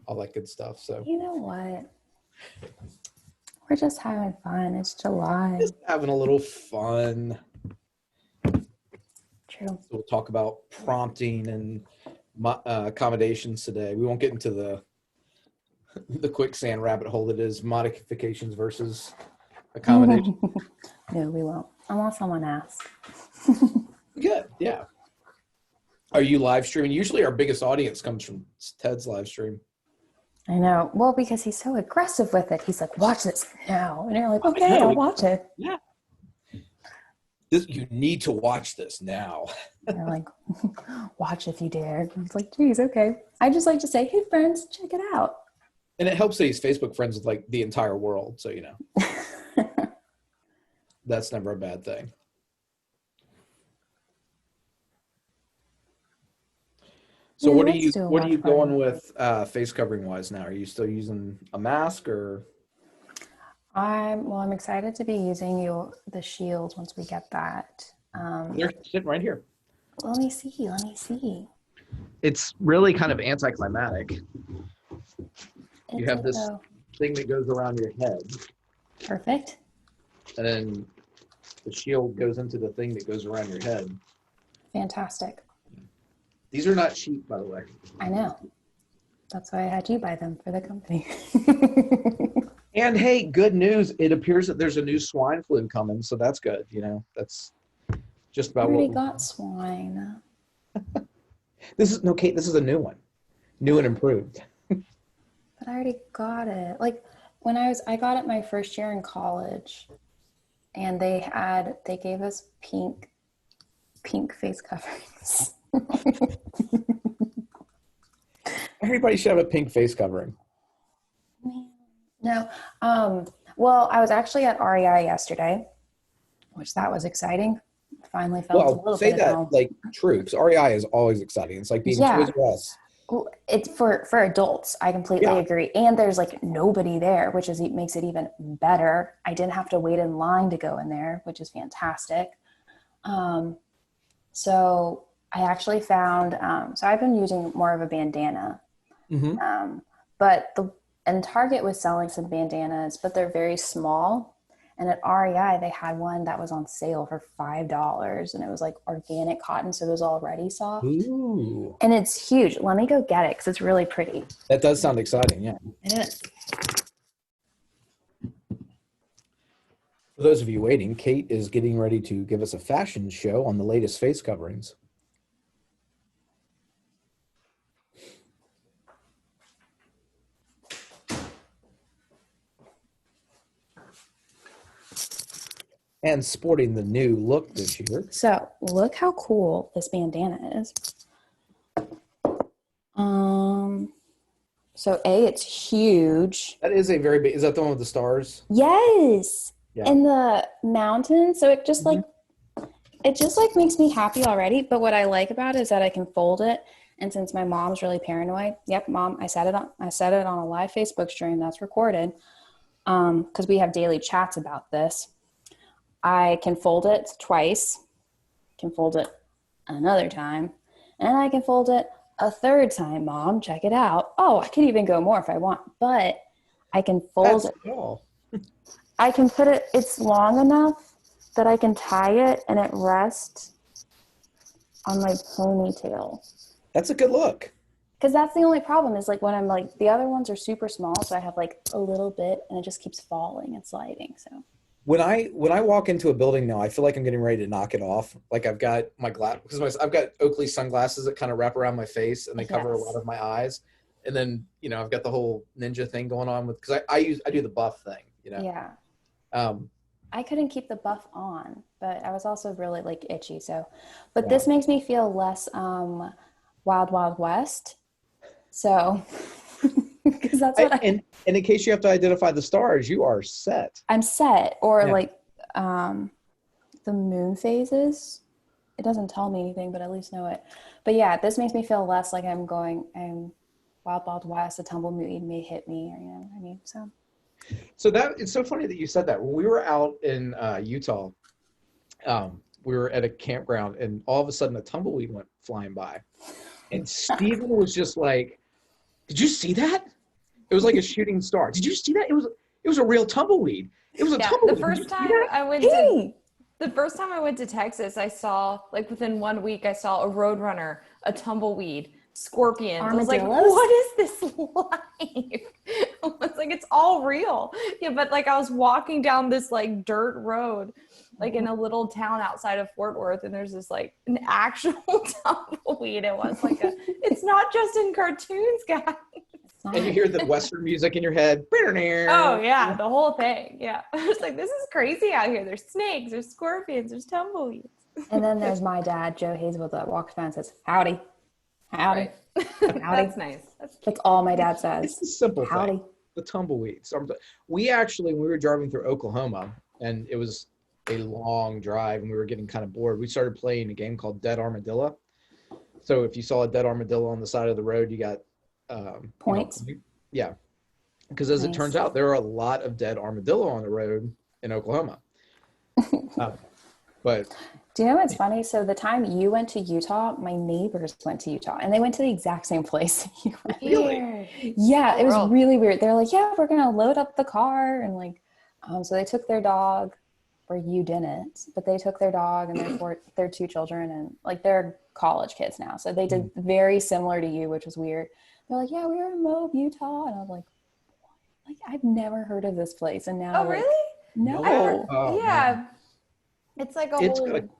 all that good stuff. So You know what? We're just having fun. It's July. just having a little fun. True. So we'll talk about prompting and accommodations today. We won't get into the quicksand rabbit hole that is modifications versus accommodation. No, we won't. Unless someone asks. Good, yeah. Are you live streaming? Usually our biggest audience comes from Ted's live stream. I know. Well, because he's so aggressive with it. He's like, watch this now. And you're like, okay, I'll watch it. Yeah. You need to watch this now. You're like, watch if you dare. I was like, geez, okay. I just like to say, hey, friends, check it out. And it helps that he's Facebook friends with like the entire world. So, that's never a bad thing. So what are you going with face covering wise now? Are you still using a mask or? I'm excited to be using the shields once we get that. They're sitting right here. Let me see. It's really kind of anticlimactic. You have this thing that goes around your head. Perfect. And then the shield goes into the thing that goes around your head. Fantastic. These are not cheap, by the way. I know. That's why I had you buy them for the company. And hey, good news. It appears that there's a new swine flu coming, so that's good. That's just about I already got swine. Kate, this is a new one. New and improved. But I already got it. Like when I got it my first year in college, and they gave us pink face coverings. Everybody should have a pink face covering. No. Well, I was actually at REI yesterday, which that was exciting. Finally felt a little bit at home. Like true, because REI is always exciting. It's like being Toys R Us. It's for adults. I completely agree. And there's like nobody there, which makes it even better. I didn't have to wait in line to go in there, which is fantastic. So I actually found, so I've been using more of a bandana, and Target was selling some bandanas, but they're very small. And at REI, they had one that was on sale for $5, and it was like organic cotton, so it was already soft. Ooh. And it's huge. Let me go get it because it's really pretty. That does sound exciting, yeah. It is. For those of you waiting, Kate is getting ready to give us a fashion show on the latest face coverings. And sporting the new look this year. So look how cool this bandana is. So it's huge. That is a very big, is that the one with the stars? Yes. Yeah. In the mountains. So it just makes me happy already. But what I like about it is that I can fold it. And since my mom's really paranoid, yep, Mom, I said it on a live Facebook stream that's recorded. Because we have daily chats about this. I can fold it twice, can fold it another time, and I can fold it a third time, Mom. Check it out. Oh, I can even go more if I want, but I can fold it. Cool. I can put it, it's long enough that I can tie it and it rests on my ponytail. That's a good look. Because that's the only problem is like when I'm like, the other ones are super small, so I have like a little bit and it just keeps falling and sliding, so. When I walk into a building now, I feel like I'm getting ready to knock it off. Like I've got my because I've got Oakley sunglasses that kind of wrap around my face and they cover a lot of my eyes. And then, I've got the whole ninja thing going on with, because I do the buff thing, Yeah. I couldn't keep the buff on, but I was also really like itchy. So, but this makes me feel less Wild Wild West. So, because that's what and in case you have to identify the stars, you are set. I'm set, or like the moon phases. It doesn't tell me anything, but at least know it. But yeah, this makes me feel less like I'm Wild Wild West. A tumbleweed may hit me, or what I mean. So it's so funny that you said that. When we were out in Utah, we were at a campground, and all of a sudden a tumbleweed went flying by, and Steven was just like, "Did you see that?" It was like a shooting star. Did you see that? It was a real tumbleweed. It was a tumbleweed. The first time I went to Texas, I saw, like, within 1 week, I saw a roadrunner, a tumbleweed, scorpions. I was like, what is this life? It's like, it's all real. Yeah, but like I was walking down this like dirt road, like in a little town outside of Fort Worth, and there's this like an actual tumbleweed. It was like it's not just in cartoons, guys. And you hear the Western music in your head. Oh yeah, the whole thing. Yeah. I was like, this is crazy out here. There's snakes, there's scorpions, there's tumbleweeds. And then there's my dad, Joe Hazel, that walks by and says, howdy. Howdy. Right. Howdy. That's nice. That's all my dad says. It's a simple howdy. Thing. The tumbleweeds. We actually, when we were driving through Oklahoma, and it was a long drive and we were getting kind of bored, we started playing a game called Dead Armadillo. So if you saw a dead armadillo on the side of the road, you got points. Yeah. Because as it turns out, there are a lot of dead armadillo on the road in Oklahoma. But do you know what's funny? So the time you went to Utah, my neighbors went to Utah and they went to the exact same place you went. Really? Yeah, it was really weird. They're like, yeah, we're going to load up the car. And like, so they took their dog, or you didn't, but they took their dog and their two children, and like they're college kids now. So they did very similar to you, which was weird. They're like, yeah, we were in Moab, Utah. And I was like, I've never heard of this place. And now, really? No. Yeah. Man. It's like a whole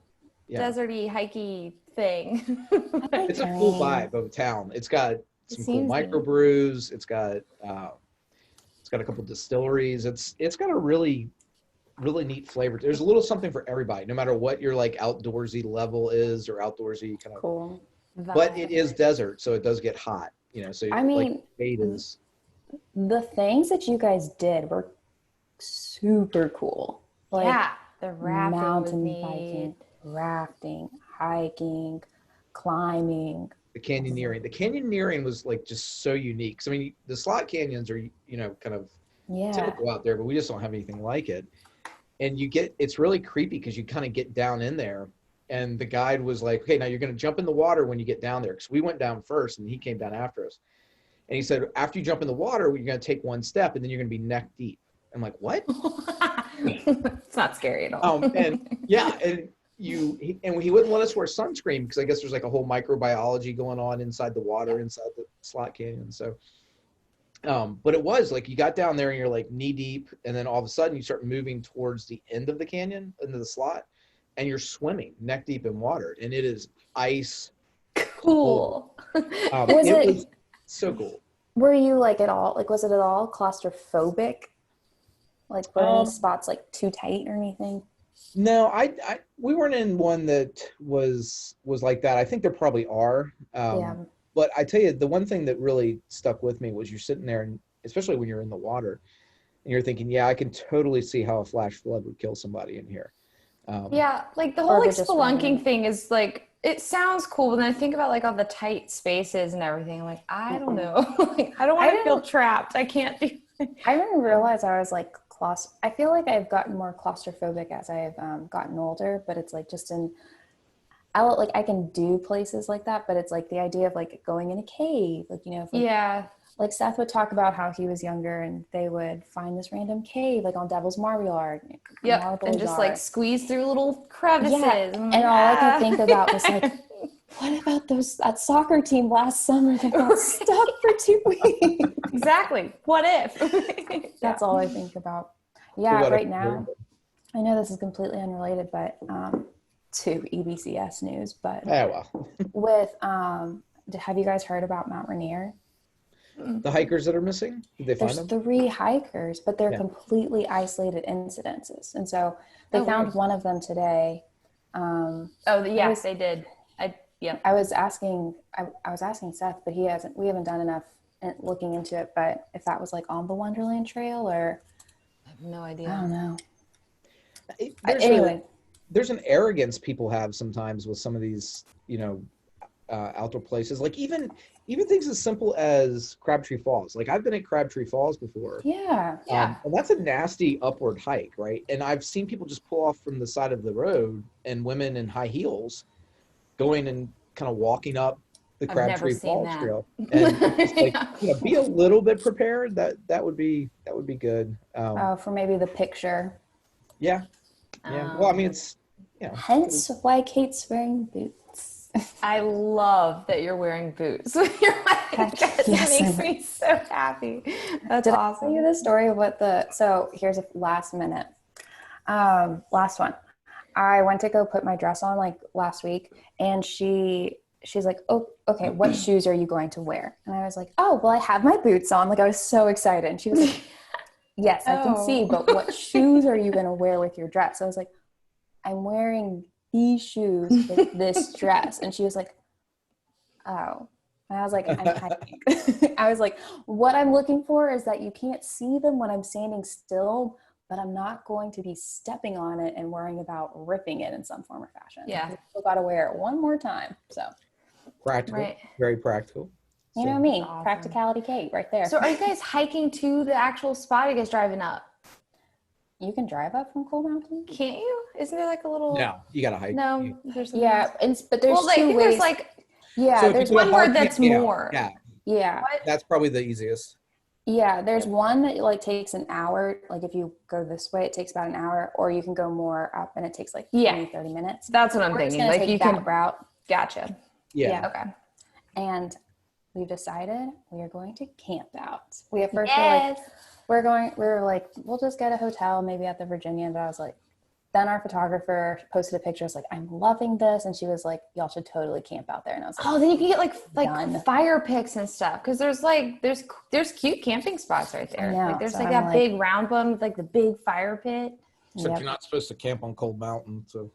deserty, hikey thing. It's a cool vibe of a town. It's got some cool microbrews. It's got a couple distilleries. It's got a really, really neat flavor. There's a little something for everybody, no matter what your like outdoorsy level is or outdoorsy kind of cool. But it is desert, so it does get hot. So I mean, like is the things that you guys did were super cool. Like, yeah. The rafting, mountain biking, rafting, hiking, climbing. The canyoneering. The canyoneering was like just so unique. I mean, the slot canyons are, kind of typical out there, but we just don't have anything like it. And it's really creepy because you kind of get down in there, and the guide was like, okay, now you're going to jump in the water when you get down there. Because we went down first and he came down after us. And he said, after you jump in the water, you're going to take one step and then you're going to be neck deep. I'm like, what? It's not scary at all. And he wouldn't let us wear sunscreen because I guess there's like a whole microbiology going on inside the water, inside the slot canyon. So, but it was like you got down there and you're like knee deep, and then all of a sudden you start moving towards the end of the canyon into the slot, and you're swimming neck deep in water, and it is ice cool. It was so cool. Were you like at all was it at all claustrophobic? Like were any spots like too tight or anything? No, we weren't in one that was like that. I think there probably are. But I tell you, the one thing that really stuck with me was you're sitting there, and especially when you're in the water, and you're thinking, yeah, I can totally see how a flash flood would kill somebody in here. Like the whole like spelunking thing is like, it sounds cool, but then I think about like all the tight spaces and everything. I'm like, I don't know. I don't want to feel trapped. I can't do it. I didn't realize I was like I feel like I've gotten more claustrophobic as I've gotten older, but it's like just I can do places like that, but it's like the idea of like going in a cave, like Seth would talk about how he was younger and they would find this random cave like on Devil's Marble and just like squeeze through little crevices. And all I could think about was like, what about that soccer team last summer that got stuck for 2 weeks? Exactly. What if? That's all I think about. Yeah, right now. I know this is completely unrelated, but to EBCS news, but with have you guys heard about Mount Rainier? The hikers that are missing? Did they find them? There's 3 hikers, but they're completely isolated incidences, and so they found one of them today. They did. I was asking Seth, but we haven't done enough looking into it, but if that was like on the Wonderland Trail or I have no idea. I don't know. Anyway, there's an arrogance people have sometimes with some of these, outdoor places. Like even things as simple as Crabtree Falls. Like I've been at Crabtree Falls before. Yeah. And that's a nasty upward hike, right? And I've seen people just pull off from the side of the road, and women in high heels going and kind of walking up the I've never Crabtree seen Falls that. Trail, and it's like, be a little bit prepared. That would be good. For maybe the picture. Yeah. Well, I mean, it's Hence why Kate's wearing boots. I love that you're wearing boots with your bike. It makes me so happy. That's awesome. I tell you the story of so here's a last minute. Last one. I went to go put my dress on like last week, and she's like, oh, okay, what shoes are you going to wear? And I was like, oh, well, I have my boots on. Like, I was so excited. And she was like, yes, I can see, but what shoes are you going to wear with your dress? I was like, I'm wearing these shoes with this dress. And she was like, oh. And I was like, I'm hiking. I was like, what I'm looking for is that you can't see them when I'm standing still, but I'm not going to be stepping on it and worrying about ripping it in some form or fashion. Yeah. You still got to wear it one more time. So practical, right. Very practical. You know me, awesome. Practicality Kate right there. So are you guys hiking to the actual spot? Or are you guys driving up? You can drive up from Coal Mountain? Can't you? Isn't there like a little? No, you got to hike. No, there's yeah, but there's well, two ways. There's like So there's one word that's more. Yeah. That's probably the easiest. Yeah, there's one that like takes an hour. Like if you go this way, it takes about an hour, or you can go more up and it takes like 20, 30 minutes. That's what I'm We're just thinking. gonna Like take you that can route. Gotcha. Yeah. Okay. And we've decided we are going to camp out. We at first Yes. we're like, we'll just get a hotel maybe at the Virginia. But I was like, then our photographer posted a picture. I was like, I'm loving this. And she was like, y'all should totally camp out there. And I was like, Oh, then you can get like done. fire pits and stuff. Cause there's cute camping spots right there. I know, Like there's so like I'm that like- big round one with like the big fire pit. So Yep. you're not supposed to camp on Cold Mountain. So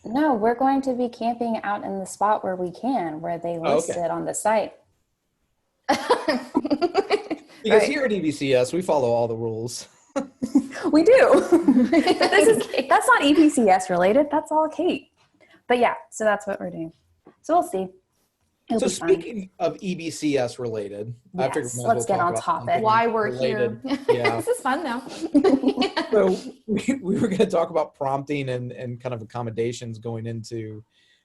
No, we're going to be camping out in the spot where we can, where they listed on the site. because Right. here at EBCS, we follow all the rules. We do. But that's not EPCS related. That's all Kate. But yeah, so that's what we're doing. So we'll see. It'll So be fun. speaking of EBCS related, I figured Yes, we might as let's well get talk on about topic. something Why we're related. here. Yeah. This is fun though. So we were going to talk about prompting and kind of accommodations going into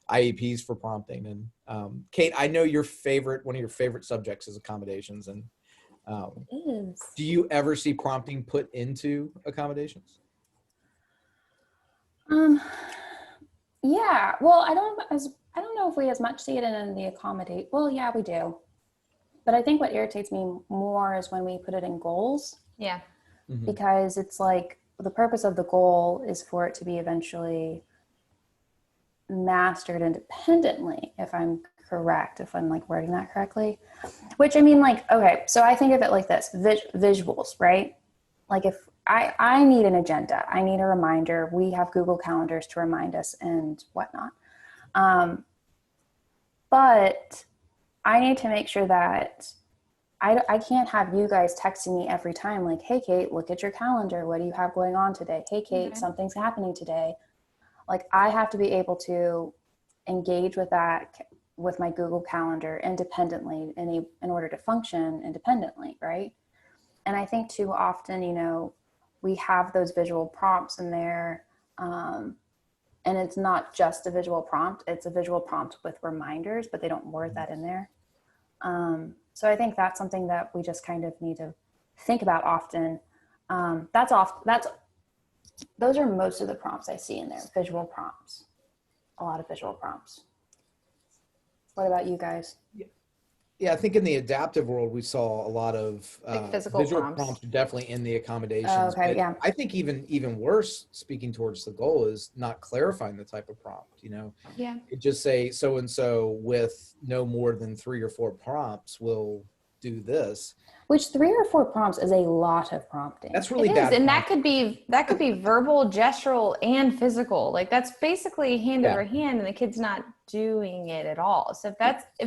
IEPs for prompting. And Kate, I know one of your favorite subjects is accommodations. And do you ever see prompting put into accommodations? Yeah. Well, I don't know if we as much see it in the accommodate. Well, yeah, we do. But I think what irritates me more is when we put it in goals, Yeah. Mhm. because it's like the purpose of the goal is for it to be eventually mastered independently, if I'm correct, if I'm like wording that correctly. Which I mean, like, okay, so I think of it like this, visuals, right? Like if I need an agenda, I need a reminder. We have Google Calendars to remind us and whatnot. But I need to make sure that I can't have you guys texting me every time like, hey, Kate, look at your calendar. What do you have going on today? Hey, Kate, Okay. something's happening today. Like I have to be able to engage with that with my Google Calendar independently in order to function independently, right? And I think too often, we have those visual prompts in there, and it's not just a visual prompt, it's a visual prompt with reminders, but they don't word that in there. So I think that's something that we just kind of need to think about often. Those are most of the prompts I see in there, visual prompts, a lot of visual prompts. What about you guys? Yeah, I think in the adaptive world, we saw a lot of Like physical visual prompts. definitely in the accommodations. Oh, okay, but yeah. I think even worse, speaking towards the goal, is not clarifying the type of prompt. Yeah. It just say so-and-so with no more than 3 or 4 prompts will do this. Which 3 or 4 prompts is a lot of prompting. That's really It bad. is, and that could be verbal, gestural, and physical. Like that's basically hand over hand, and the kid's not doing it at all. So if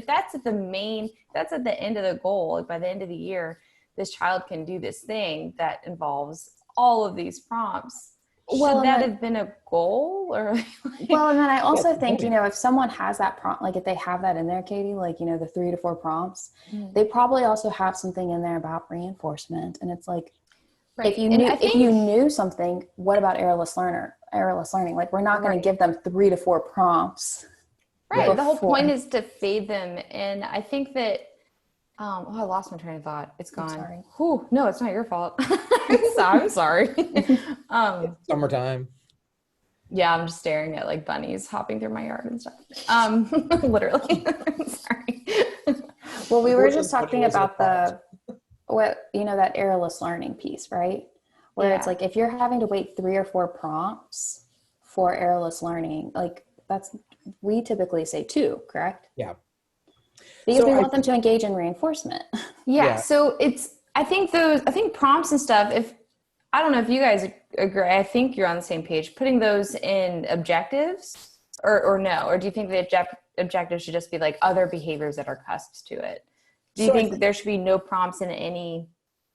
that's at the end of the goal, like by the end of the year, this child can do this thing that involves all of these prompts. Well, Should that have been a goal, or? Well, and then I also That's the think, point. if someone has that prompt, like if they have that in there, Katie, like, the 3 to 4 prompts, Mhm. they probably also have something in there about reinforcement. And it's like, Right. if you And knew, I if you knew something, what about errorless learning? Like, we're not going Right. to give them 3 to 4 prompts. Right. The whole before- point is to fade them. And I think that, I lost my train of thought. It's gone. sorry. Whew, no, it's not your fault. I'm sorry. Summertime. Yeah, I'm just staring at like bunnies hopping through my yard and stuff. Literally. Sorry. Well, we were just Unfortunately, talking it wasn't about that errorless learning piece, right? Where it's Yeah. like if you're having to wait 3 or 4 prompts for errorless learning, like we typically say 2, correct? Yeah. Because So we I want them to engage in reinforcement. Yeah. Yeah. So I think prompts and stuff, I don't know if you guys agree, I think you're on the same page, putting those in objectives or no, or do you think the objectives should just be like other behaviors that are cusps to it? Do you So I think think- there should be no prompts in any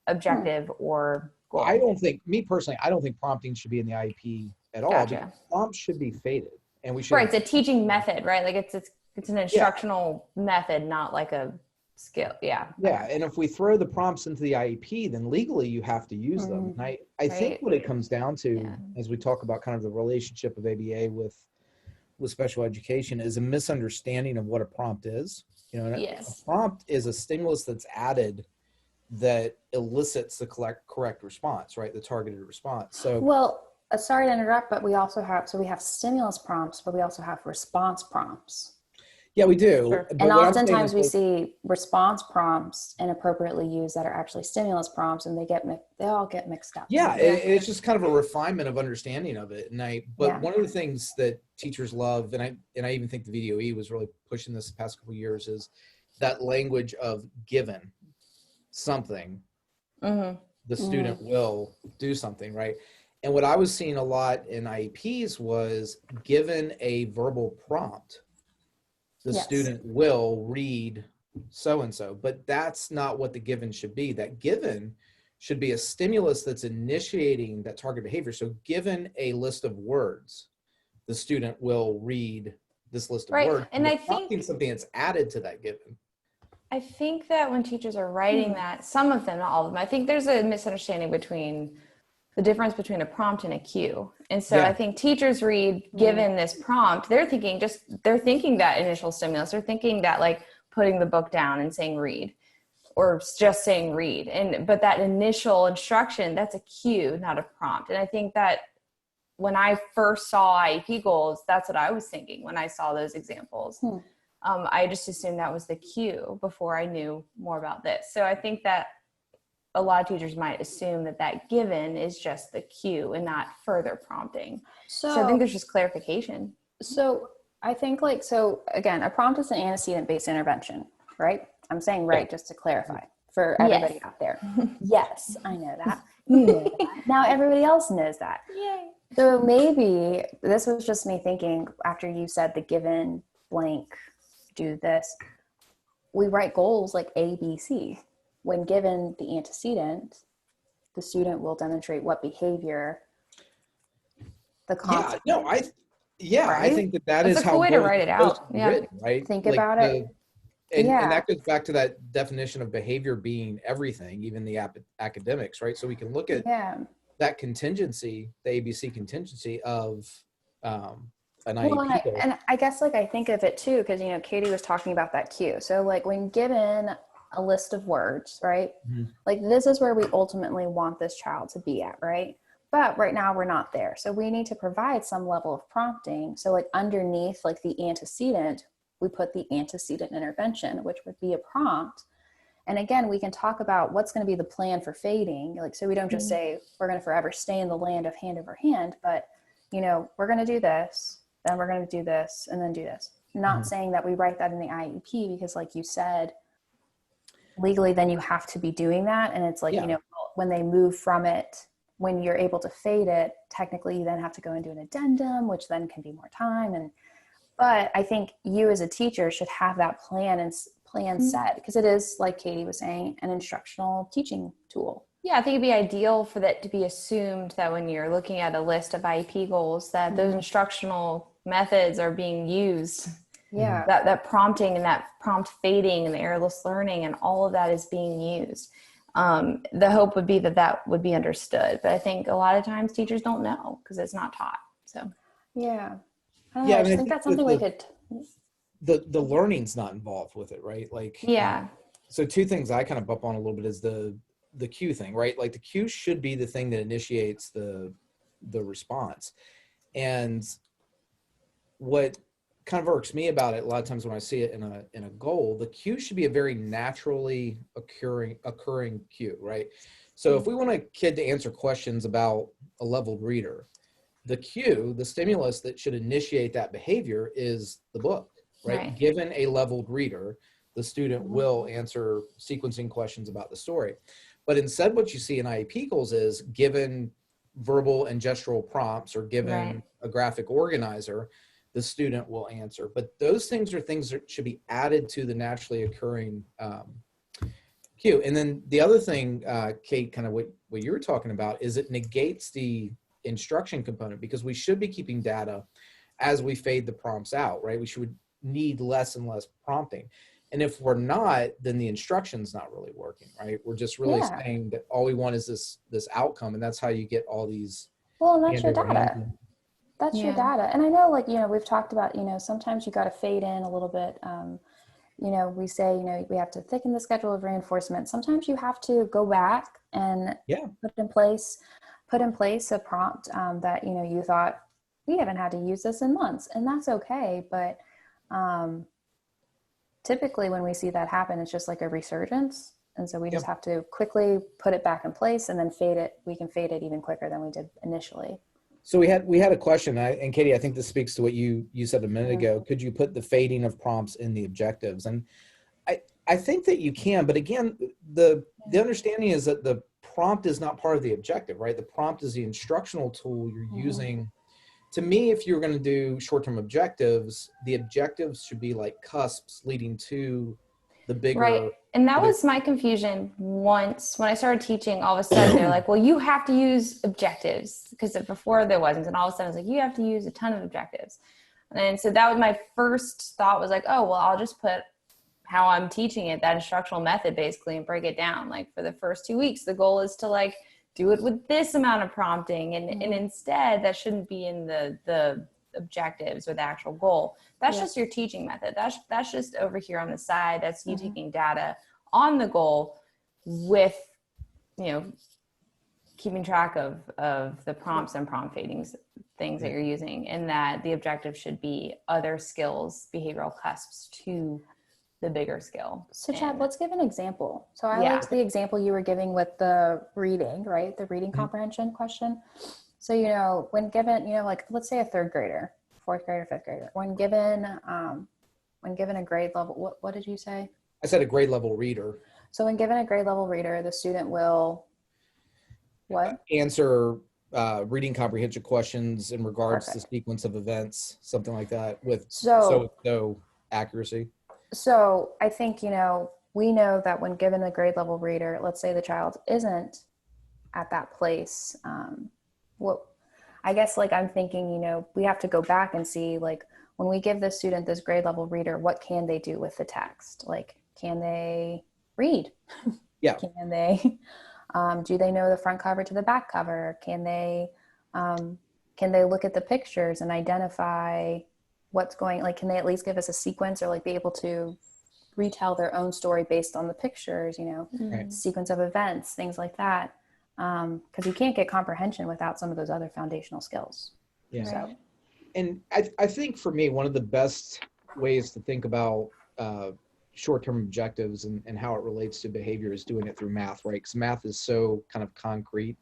objective or goal? I don't think prompting should be in the IEP at all. Gotcha. Because prompts should be faded, and we should. Right. It's a teaching method, right? Like it's an instructional method, not like a skill. Yeah. Yeah, and if we throw the prompts into the IEP, then legally you have to use them. And I think Right. what it comes down to, Yeah. as we talk about kind of the relationship of ABA with special education, is a misunderstanding of what a prompt is. You know, Yes. a prompt is a stimulus that's added that elicits the correct response, right? The targeted response. So Well, sorry to interrupt, but we have stimulus prompts, but we also have response prompts. yeah, we do. Sure. But And what I'm saying oftentimes is we that- see response prompts inappropriately used that are actually stimulus prompts, and they all get mixed up. Yeah, it's just kind of a refinement of understanding of it. But one of the things that teachers love, and I even think the VDOE was really pushing this the past couple of years, is that language of given something, Mm-hmm. the student will do something, right? And what I was seeing a lot in IEPs was given a verbal prompt, the Yes. student will read so-and-so, but that's not what the given should be. That given should be a stimulus that's initiating that target behavior. So given a list of words, the student will read this list of Right. words. And the I prompting think- something that's added to that given. I think that when teachers are writing that, some of them, not all of them, I think there's a misunderstanding between the difference between a prompt and a cue. And so Yeah. I think teachers read, given this prompt, they're thinking that initial stimulus, they're thinking that like putting the book down and saying read, or just saying read. But that initial instruction, that's a cue, not a prompt. And I think that when I first saw IEP goals, that's what I was thinking when I saw those examples. I just assumed that was the cue before I knew more about this. So I think that a lot of teachers might assume that given is just the cue and not further prompting. So I think there's just clarification. So I think again, a prompt is an antecedent-based intervention, right? I'm saying right just to clarify for everybody Yes. out there. Yes, I know that. You know that. Now everybody else knows that. Yay. So maybe this was just me thinking after you said the given blank, do this. We write goals like A, B, C. When given the antecedent, the student will demonstrate what behavior the concept. I Right? think that That's is a cool how way to goals write are it supposed out. to be Yeah. written, right? Think Like about it. And Yeah. that goes back to that definition of behavior being everything, even the academics, right? So we can look at Yeah. that contingency, the ABC contingency of an Well, IEP goal. and I guess I think of it too, because Katie was talking about that cue. So when given a list of words, right? Mhm. Like this is where we ultimately want this child to be at, right? But right now we're not there. So we need to provide some level of prompting. So underneath the antecedent, we put the antecedent intervention, which would be a prompt. And again, we can talk about what's going to be the plan for fading. So we don't just say we're going to forever stay in the land of hand over hand, but we're going to do this, then we're going to do this, and then do this. Not saying that we write that in the IEP, because like you said, legally, then you have to be doing that. And it's when they move from it, when you're able to fade it, technically you then have to go and do an addendum, which then can be more time. But I think you as a teacher should have that plan set, because it is, like Katie was saying, an instructional teaching tool. Yeah, I think it'd be ideal for that to be assumed that when you're looking at a list of IEP goals, that those instructional methods are being used. Yeah. That prompting and that prompt fading and the errorless learning and all of that is being used. The hope would be that would be understood. But I think a lot of times teachers don't know because it's not taught. So Yeah. Yeah, I and I just think think that's something we could. the learning's not involved with it, right? Like, Yeah. So two things I kind of bump on a little bit is the cue thing, right? Like the cue should be the thing that initiates the response. And what kind of irks me about it a lot of times when I see it in a goal, the cue should be a very naturally occurring cue, right? So if we want a kid to answer questions about a leveled reader, the cue, the stimulus that should initiate that behavior is the book, right? Given a leveled reader, the student will answer sequencing questions about the story. But instead, what you see in IEP goals is given verbal and gestural prompts or given a graphic organizer, the student will answer. But those things are things that should be added to the naturally occurring cue. And then the other thing, Kate, kind of what you were talking about is it negates the instruction component, because we should be keeping data as we fade the prompts out, right? We should need less and less prompting. And if we're not, then the instruction's not really working, right? We're just really saying that all we want is this outcome, and that's how you get all these. Well, and that's your data. That's your data. And I know, like, we've talked about, sometimes you got to fade in a little bit. We say, we have to thicken the schedule of reinforcement. Sometimes you have to go back and put in place a prompt that, you thought we haven't had to use this in months, and that's okay. But typically when we see that happen, it's just like a resurgence. And so we just have to quickly put it back in place and then fade it. We can fade it even quicker than we did initially. So we had a question, and Katie, I think this speaks to what you said a minute ago. Could you put the fading of prompts in the objectives? And I think that you can, but again, the understanding is that the prompt is not part of the objective, right? The prompt is the instructional tool you're using. To me, if you're going to do short-term objectives, the objectives should be like cusps leading to the bigger. Right. And that was my confusion once when I started teaching. All of a sudden they're like, well, you have to use objectives, because before there wasn't. And all of a sudden it's like, you have to use a ton of objectives. And so that was my first thought, was like, oh, well, I'll just put how I'm teaching it, that instructional method basically, and break it down. Like for the first 2 weeks, the goal is to like do it with this amount of prompting. And instead that shouldn't be in the objectives or the actual goal. That's just your teaching method. That's just over here on the side. That's you taking data on the goal with, keeping track of the prompts and prompt fadings, things that you're using, and that the objective should be other skills, behavioral cusps to the bigger skill. So Chad, let's give an example. So I liked the example you were giving with the reading, right? The reading comprehension question. So, when given, like let's say a third grader, fourth grader, fifth grader, when given a grade level, what did you say? I said a grade level reader. So when given a grade level reader, the student will answer reading comprehension questions in regards to sequence of events, something like that, with so accuracy. So I think, we know that when given a grade level reader, let's say the child isn't at that place, I guess like I'm thinking, we have to go back and see, like, when we give the student this grade level reader, what can they do with the text? Like, can they read? Yeah. Can they, do they know the front cover to the back cover? Can they look at the pictures and identify what's going, like, can they at least give us a sequence, or like be able to retell their own story based on the pictures, sequence of events, things like that. Because you can't get comprehension without some of those other foundational skills. Yeah. So. And I think for me, one of the best ways to think about short-term objectives and how it relates to behavior is doing it through math, right? Because math is so kind of concrete.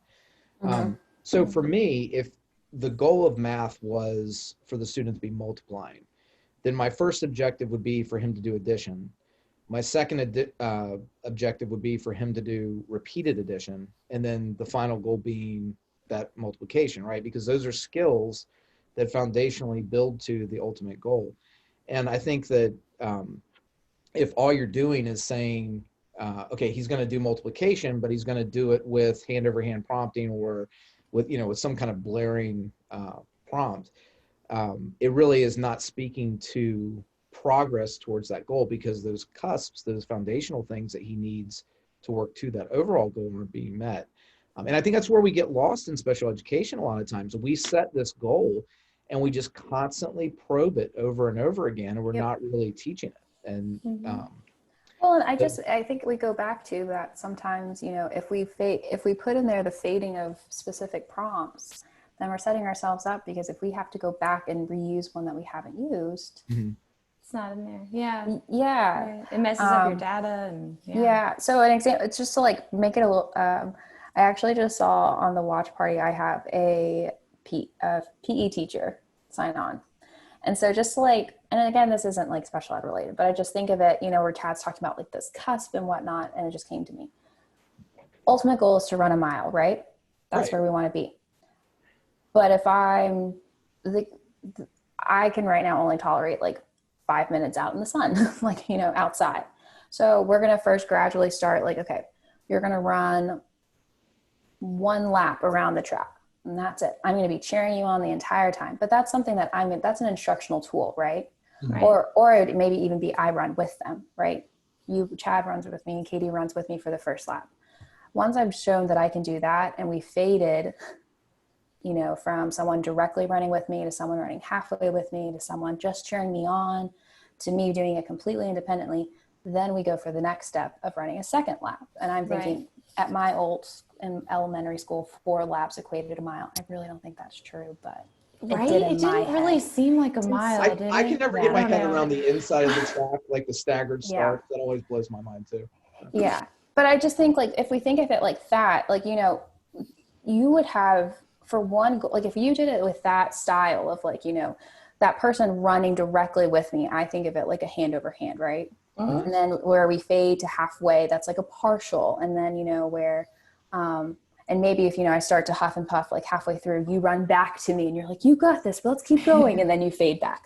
So for me, if the goal of math was for the student to be multiplying, then my first objective would be for him to do addition. My second objective would be for him to do repeated addition, and then the final goal being that multiplication, right? Because those are skills that foundationally build to the ultimate goal. And I think that if all you're doing is saying, okay, he's going to do multiplication, but he's going to do it with hand-over-hand prompting or with some kind of blaring prompt, it really is not speaking to progress towards that goal, because those cusps, those foundational things that he needs to work to that overall goal aren't being met. And I think that's where we get lost in special education a lot of times. We set this goal, and we just constantly probe it over and over again, and we're Yep. not really teaching it. And Well, and I think we go back to that sometimes, you know, if we put in there the fading of specific prompts, then we're setting ourselves up, because if we have to go back and reuse one that we haven't used, it's not in there. Yeah. yeah, Right. It messes up your data and yeah. So an example, it's just to like make it a little, I actually just saw on the watch party, I have a PE teacher sign on. And so just like, and again, this isn't like special ed related, but I just think of it, you know, where Chad's talking about like this cusp and whatnot. And it just came to me. Ultimate goal is to run a mile, right? That's where we want to be. But if I can right now only tolerate like 5 minutes out in the sun, like, you know, outside. So we're going to first gradually start like, okay, you're going to run 1 lap around the track, and that's it. I'm going to be cheering you on the entire time. But that's something that that's an instructional tool, right? Or it would maybe even be I run with them, right? Chad runs with me and Katie runs with me for the first lap. Once I've shown that I can do that, and we faded, you know, from someone directly running with me to someone running halfway with me to someone just cheering me on to me doing it completely independently, then we go for the next step of running a second lap. And I'm thinking at my old in elementary school, 4 laps equated a mile. I really don't think that's true, but it didn't really seem like a mile. I can never get my head around the inside of the track, like the staggered start. That always blows my mind too. Yeah. But I just think like, if we think of it like that, like, you know, you would have for one, like if you did it with that style of like, you know, that person running directly with me, I think of it like a hand over hand, right? And then where we fade to halfway, that's like a partial. And then, you know, where, and maybe if, you know, I start to huff and puff, like halfway through, you run back to me and you're like, you got this, but let's keep going. And then you fade back.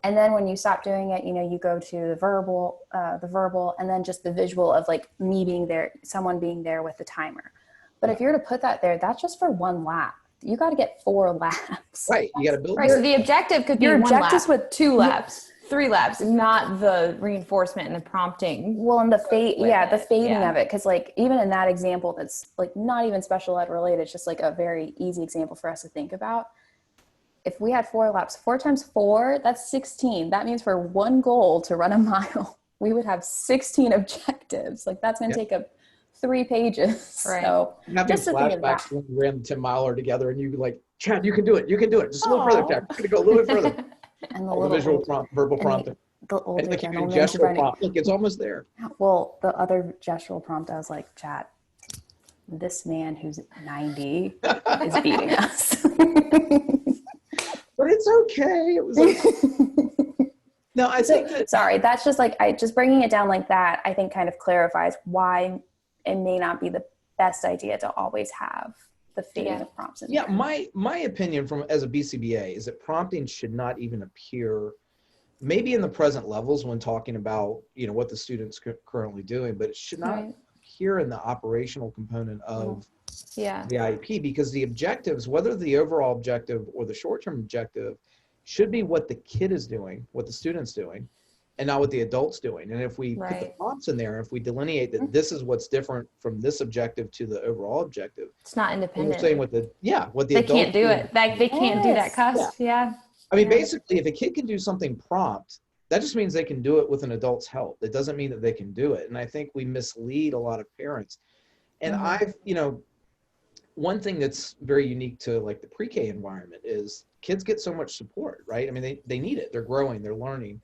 And then when you stop doing it, you know, you go to the verbal, and then just the visual of like me being there, someone being there with the timer. But if you're to put that there, that's just for 1 lap. You got to get 4 laps. Right. You got to build. Right. So the objective could be your 1 lap, with 2 laps, 3 laps, not the reinforcement and the prompting. Well, and the the fading of it. Cause like, even in that example, that's like not even special ed related. It's just like a very easy example for us to think about. If we had 4 laps, 4 times 4, that's 16. That means for 1 goal to run a mile, we would have 16 objectives. Like that's going to take up 3 pages. Right. So Having flashbacks when we ran the 10 miler together, and you like, Chad, you can do it. You can do it. Just a little further, Chad. You're going to go a little bit further. And the visual prompt, verbal prompting. The older and like gentleman gestural prompt. Look, it's almost there. Well, the other gestural prompt, I was like, Chad, this man who's 90 is beating us. But it's okay. It was okay. No, I think that, sorry, that's just like, just bringing it down like that, I think kind of clarifies why it may not be the best idea to always have the fading of prompts in there. my opinion from as a BCBA is that prompting should not even appear, maybe in the present levels when talking about, you know, what the student's currently doing, but it should not appear in the operational component of the IEP, because the objectives, whether the overall objective or the short-term objective, should be what the kid is doing, what the student's doing, and not what the adult's doing. And if we put the prompts in there, if we delineate that this is what's different from this objective to the overall objective, it's not independent. We're saying what the they can't do it. Like they can't do that cusp. I mean, basically, if a kid can do something prompt, that just means they can do it with an adult's help. It doesn't mean that they can do it. And I think we mislead a lot of parents. And I've, you know, one thing that's very unique to like the pre-K environment is kids get so much support, right? I mean, they need it. They're growing, they're learning.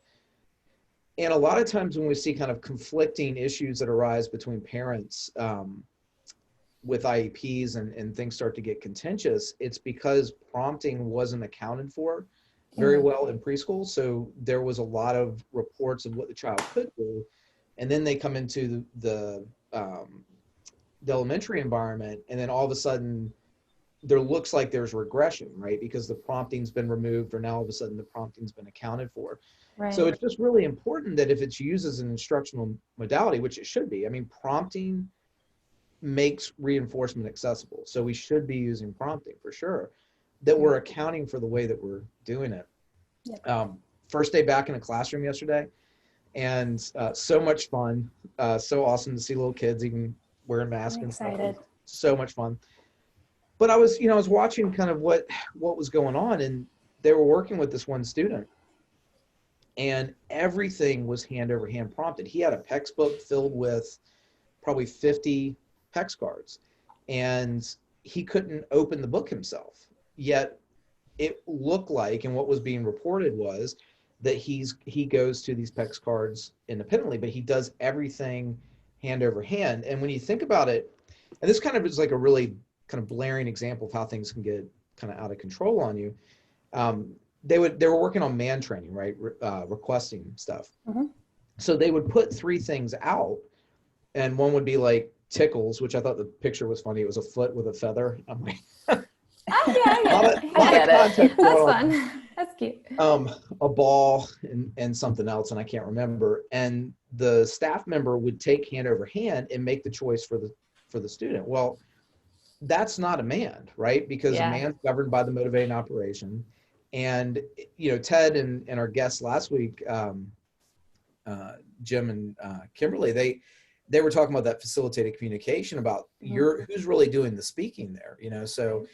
And a lot of times when we see kind of conflicting issues that arise between parents with IEPs and things start to get contentious, it's because prompting wasn't accounted for very well in preschool. So there was a lot of reports of what the child could do. And then they come into the elementary environment, and then all of a sudden there looks like there's regression, right? Because the prompting's been removed, or now all of a sudden the prompting's been accounted for. Right. So it's just really important that if it's used as an instructional modality, which it should be, I mean, prompting makes reinforcement accessible. So we should be using prompting for sure, that we're accounting for the way that we're doing it. First day back in a classroom yesterday, and so much fun, so awesome to see little kids even wearing masks and stuff. So much fun. But I was watching kind of what was going on, and they were working with this one student, and everything was hand over hand prompted. He had a PEX book filled with probably 50 PEX cards, and he couldn't open the book himself. Yet it looked like, and what was being reported was that he goes to these PEX cards independently, but he does everything hand over hand. And when you think about it, and this kind of is like a really kind of blaring example of how things can get kind of out of control on you. They were working on man training, right? Requesting stuff. Mm-hmm. So they would put 3 things out, and one would be like tickles, which I thought the picture was funny. It was a foot with a feather. I'm like, I get it. That's fun. That's cute. A ball and something else, and I can't remember. And the staff member would take hand over hand and make the choice for the student. Well, that's not a man, right? Because a man's governed by the motivating operation. And, Ted and our guests last week, Jim and Kimberly, they were talking about that facilitated communication about who's really doing the speaking there, so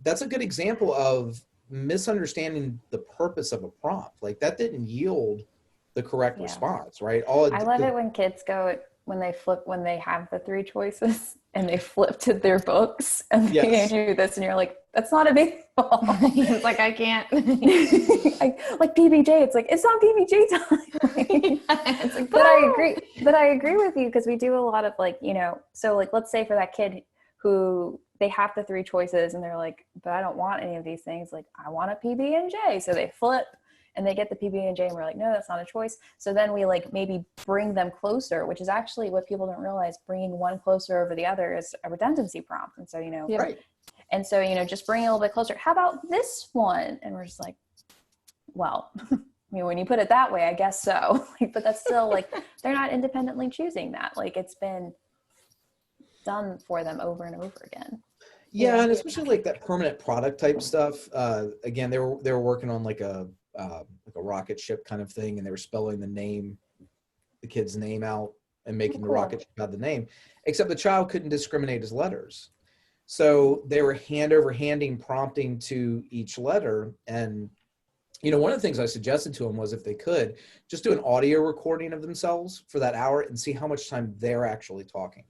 that's a good example of misunderstanding the purpose of a prompt. Like, that didn't yield the correct response, right? I love it when kids when they have the 3 choices and they flip to their books and they do this, and you're like, that's not a big ball. It's like, I can't. like PBJ, it's like, it's not PBJ time. It's like, but I agree with you, because we do a lot of so like, let's say for that kid who they have the 3 choices and they're like, but I don't want any of these things. Like, I want a PB&J. So they flip and they get the PB&J, and we're like, no, that's not a choice. So then we maybe bring them closer, which is actually what people don't realize. Bringing one closer over the other is a redundancy prompt. And so, right. And so, just bring it a little bit closer. How about this one? And we're just like, well, when you put it that way, I guess so. But that's still they're not independently choosing that. It's been done for them over and over again. Yeah, and especially that permanent product type stuff. Again, they were working on like a rocket ship kind of thing, and they were spelling the kid's name out and making the rocket ship have the name, except the child couldn't discriminate his letters. So they were hand over handing prompting to each letter. And, one of the things I suggested to them was, if they could, just do an audio recording of themselves for that hour and see how much time they're actually talking,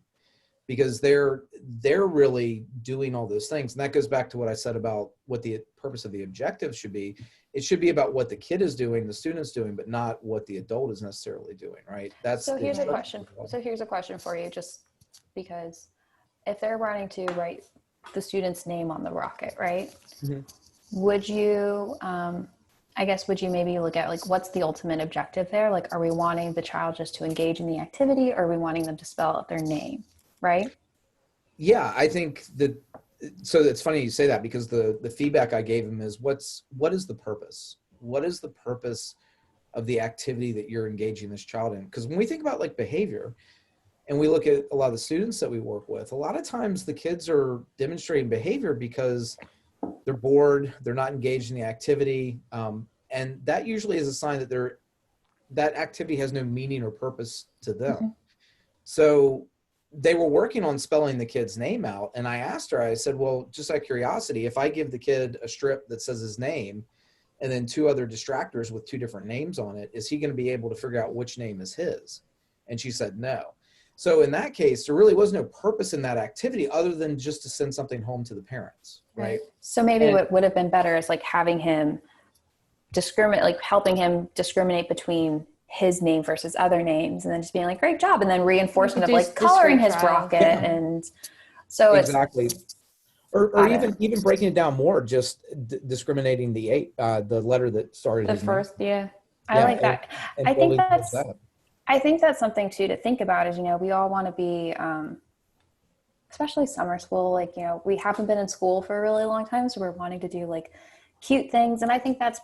because they're really doing all those things. And that goes back to what I said about what the purpose of the objective should be. It should be about what the kid is doing, the student's doing, but not what the adult is necessarily doing, right? Here's a question. So here's a question for you, just because if they're wanting to write the student's name on the rocket, right? Mm-hmm. Would you, would you maybe look at what's the ultimate objective there? Are we wanting the child just to engage in the activity, or are we wanting them to spell out their name, right? Yeah, I think so it's funny you say that, because the feedback I gave him is, what is the purpose? What is the purpose of the activity that you're engaging this child in? Because when we think about behavior, and we look at a lot of the students that we work with, a lot of times the kids are demonstrating behavior because they're bored, they're not engaged in the activity. And that usually is a sign that that activity has no meaning or purpose to them. Mm-hmm. So they were working on spelling the kid's name out. And I asked her, I said, well, just out of curiosity, if I give the kid a strip that says his name and then 2 other distractors with 2 different names on it, is he going to be able to figure out which name is his? And she said, no. So in that case, there really was no purpose in that activity other than just to send something home to the parents, right? So maybe what would have been better is having him discriminate, helping him discriminate between his name versus other names, and then just being great job, and then reinforcement of coloring his rocket. Yeah. And so exactly. Or even breaking it down more, just discriminating the letter that started the first. Yeah. I like that. And I think that's something too to think about is, we all want to be, especially summer school, we haven't been in school for a really long time. So we're wanting to do cute things. And I think that's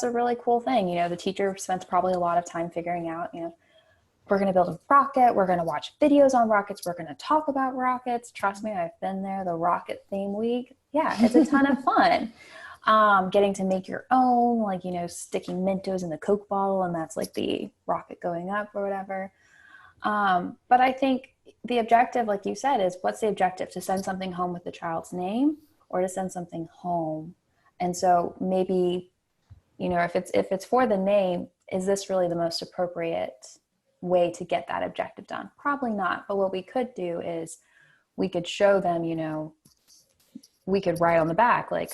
a really cool thing. The teacher spends probably a lot of time figuring out, we're going to build a rocket. We're going to watch videos on rockets. We're going to talk about rockets. Trust me, I've been there, the rocket theme week. Yeah, it's a ton of fun. Getting to make your own, sticking Mentos in the Coke bottle, and that's the rocket going up or whatever. But I think the objective, like you said, is what's the objective? To send something home with the child's name, or to send something home And so maybe, if it's for the name, is this really the most appropriate way to get that objective done? Probably not. But what we could do is we could show them, we could write on the back, like,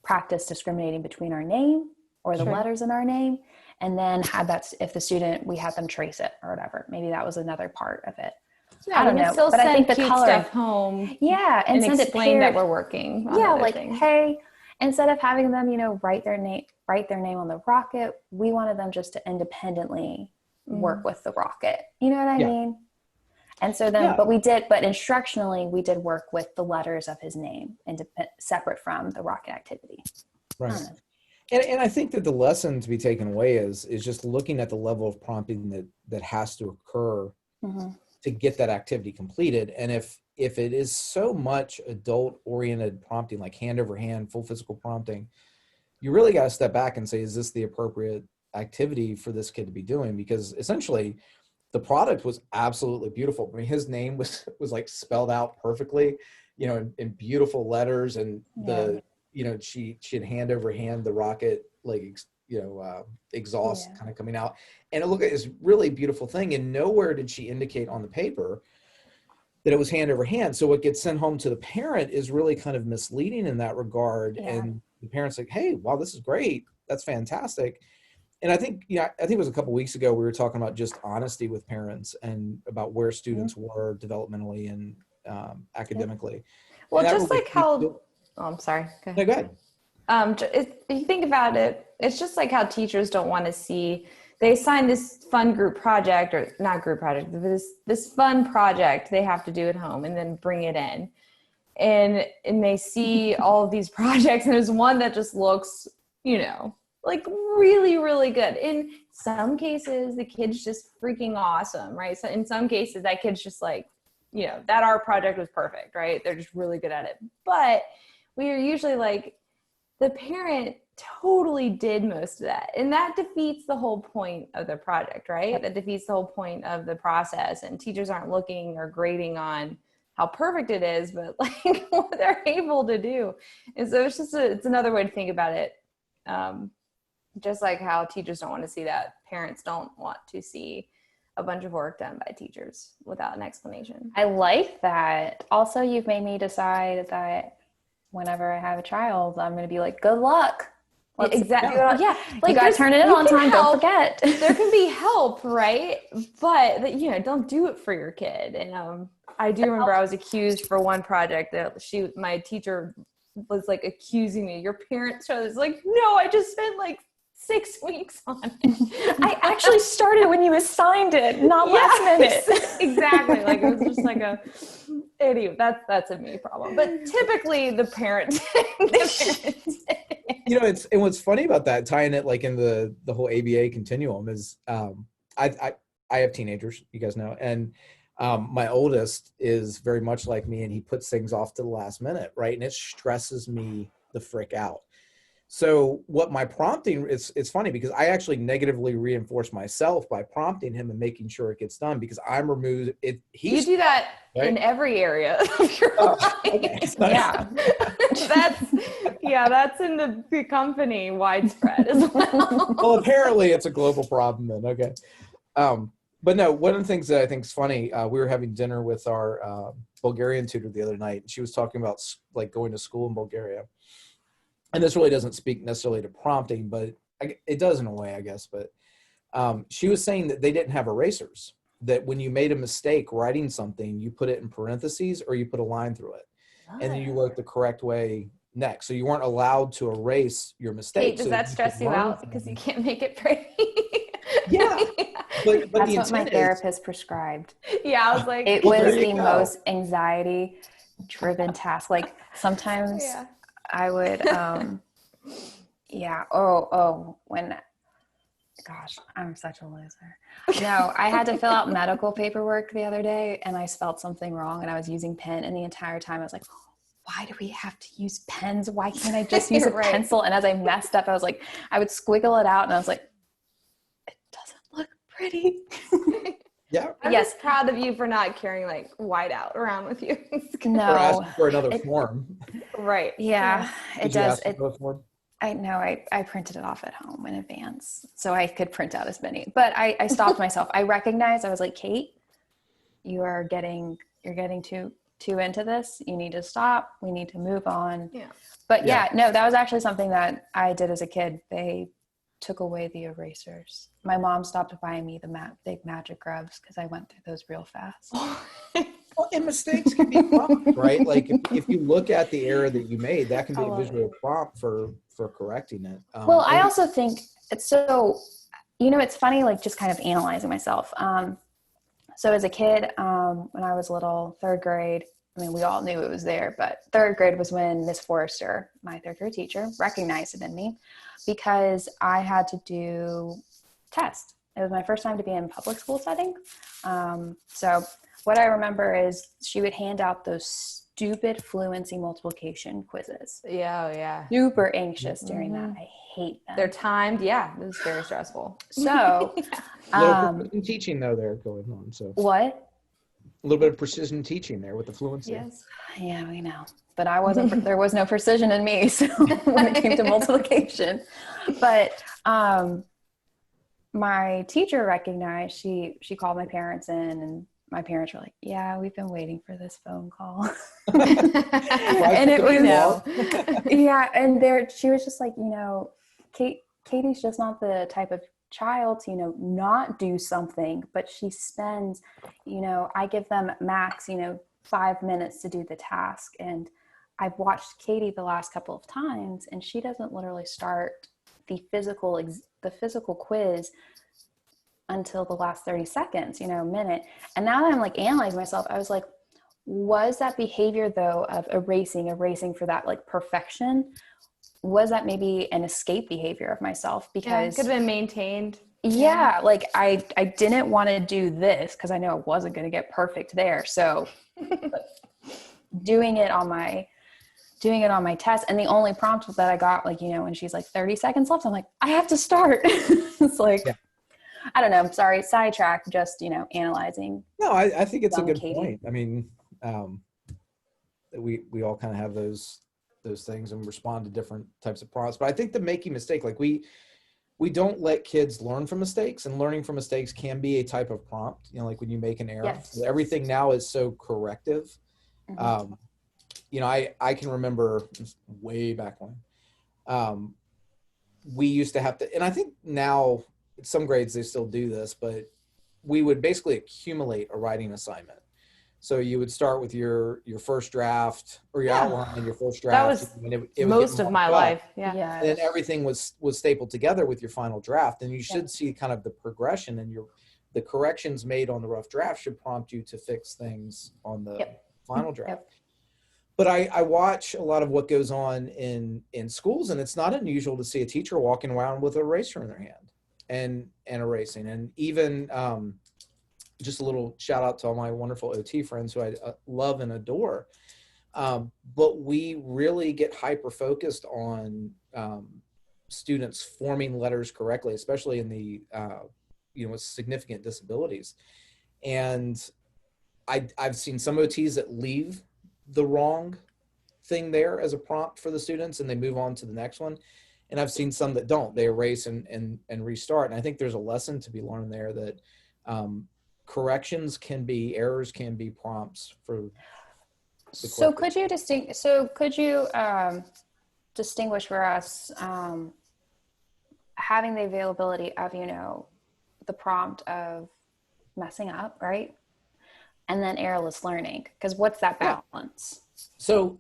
practice discriminating between our name or the letters in our name. And then if the student, we had them trace it or whatever. Maybe that was another part of it. Yeah, I don't know. Still but send I think the cute color stuff home. Yeah. And send explain it that we're working on like, things. Hey, instead of having them, write their name on the rocket, we wanted them just to independently work with the rocket. You know what I mean? And so then, but instructionally, we did work with the letters of his name separate from the rocket activity. Right. And I think that the lesson to be taken away is just looking at the level of prompting that has to occur to get that activity completed. And if it is so much adult oriented prompting, like hand over hand, full physical prompting, you really got to step back and say, is this the appropriate activity for this kid to be doing? Because essentially the product was absolutely beautiful. I mean, his name was like spelled out perfectly, in beautiful letters, and she had hand over hand the rocket, like, exhaust kind of coming out, and it looked like this really beautiful thing. And nowhere did she indicate on the paper that it was hand over hand. So what gets sent home to the parent is really kind of misleading in that regard. And the parent's like, hey, wow, this is great. That's fantastic. And I think it was a couple of weeks ago, we were talking about just honesty with parents and about where students were developmentally and academically. Well, and just like how, I'm sorry. Go ahead. No, go ahead. If you think about it, it's just like how teachers don't want to see, they assign this fun group project, or not group project, this fun project they have to do at home and then bring it in. And they see all of these projects, and there's one that just looks, like really, really good. In some cases, the kid's just freaking awesome, right? So in some cases, that kid's just like, that art project was perfect, right? They're just really good at it. But we are usually like, the parent totally did most of that. And that defeats the whole point of the project, right? That defeats the whole point of the process. And teachers aren't looking or grading on how perfect it is, but like what they're able to do. And so it's another way to think about it. Just like how teachers don't want to see that, parents don't want to see a bunch of work done by teachers without an explanation. I like that. Also, you've made me decide that whenever I have a child, I'm going to be like, good luck. Exactly. Yeah. Like, you got to turn it in on time. Don't forget. There can be help, right? But don't do it for your kid. And I do remember I was accused for one project that my teacher was like accusing me. Your parents chose, like, no, I just spent like 6 weeks on it. I actually started when you assigned it, not last minute. Exactly. Like, it was just like anyway, that's a me problem. But typically the parent and what's funny about that, tying it like in the whole ABA continuum, is I have teenagers, you guys know, and my oldest is very much like me, and he puts things off to the last minute, right? And it stresses me the frick out. So what my prompting, it's funny because I actually negatively reinforce myself by prompting him and making sure it gets done, because I'm removed. You do that in every area of your life. Okay. Yeah. That's in the company widespread as well. Well, apparently it's a global problem then. Okay. But no, one of the things that I think is funny, we were having dinner with our Bulgarian tutor the other night, and she was talking about like going to school in Bulgaria. And this really doesn't speak necessarily to prompting, but it does in a way, I guess. But she was saying that they didn't have erasers, that when you made a mistake writing something, you put it in parentheses or you put a line through it. And then you wrote the correct way next. So you weren't allowed to erase your mistake. Does that stress you out because you can't make it pretty? Yeah. But that's what my therapist prescribed. Yeah, I was like, it was the most anxiety driven task. Like sometimes I would, gosh, I'm such a loser. No, I had to fill out medical paperwork the other day, and I spelled something wrong, and I was using pen, and the entire time I was like, why do we have to use pens? Why can't I just use a pencil? And as I messed up, I was like, I would squiggle it out, and I was like, it doesn't look pretty. Yeah. I'm Yes. just proud of you for not carrying like whiteout around with you. Or No. asking for another form. Right. Yeah, it Did you does. ask for another form? I know I printed it off at home in advance so I could print out as many, but I stopped myself. I recognized, I was like, Kate, you're getting too into this. You need to stop. We need to move on. Yeah. But yeah, no, that was actually something that I did as a kid. They took away the erasers. My mom stopped buying me the big magic grubs because I went through those real fast. Well, and mistakes can be prompts, right? Like if you look at the error that you made, that can be I a love visual prompt for correcting it. Well, I also think it's so, it's funny, like just kind of analyzing myself. So as a kid, when I was little, third grade, I mean, we all knew it was there, but third grade was when Miss Forrester, my third grade teacher, recognized it in me because I had to do test. It was my first time to be in a public school setting. So what I remember is she would hand out those stupid fluency multiplication quizzes. Yeah. Super anxious during that. I hate them. They're timed. Yeah. It was very stressful. So, little precision teaching though there going on. So what? a little bit of precision teaching there with the fluency. Yes. Yeah, we know. But I wasn't, there was no precision in me. So when it came to multiplication, but, my teacher recognized, she called my parents in and my parents were like, yeah, we've been waiting for this phone call. And it was, yeah. And she was just like, Katie's just not the type of child to, not do something, but she spends, I give them max, 5 minutes to do the task. And I've watched Katie the last couple of times and she doesn't literally start the physical quiz until the last 30 seconds, minute. And now that I'm like analyzing myself, I was like, was that behavior though of erasing for that like perfection? Was that maybe an escape behavior of myself? Because it could have been maintained. Yeah. Like I didn't want to do this because I know I wasn't going to get perfect there. So doing it on my test, and the only prompt that I got, like, when she's like 30 seconds left, I'm like, I have to start. It's like, yeah. I don't know. I'm sorry. Sidetrack, just, analyzing. No, I think it's a good Katie. point. I mean, we all kind of have those things and respond to different types of prompts, but I think the making mistake, like we don't let kids learn from mistakes, and learning from mistakes can be a type of prompt, like when you make an error. Yes. Everything now is so corrective. Mm-hmm. I can remember way back when we used to have to, and I think now some grades they still do this, but we would basically accumulate a writing assignment. So you would start with your first draft or your outline, your first draft. That was it most of my life. Yeah. Yes. And then everything was stapled together with your final draft. And you should see kind of the progression, and the corrections made on the rough draft should prompt you to fix things on the final draft. Yep. But I watch a lot of what goes on in schools, and it's not unusual to see a teacher walking around with an eraser in their hand and erasing. And even just a little shout out to all my wonderful OT friends who I love and adore. But we really get hyper focused on students forming letters correctly, especially in the, with significant disabilities. And I've seen some OTs that leave the wrong thing there as a prompt for the students and they move on to the next one. And I've seen some that don't. They erase and restart. And I think there's a lesson to be learned there that errors can be prompts for. So could you distinguish for us having the availability of, the prompt of messing up, right? And then errorless learning, because what's that balance? So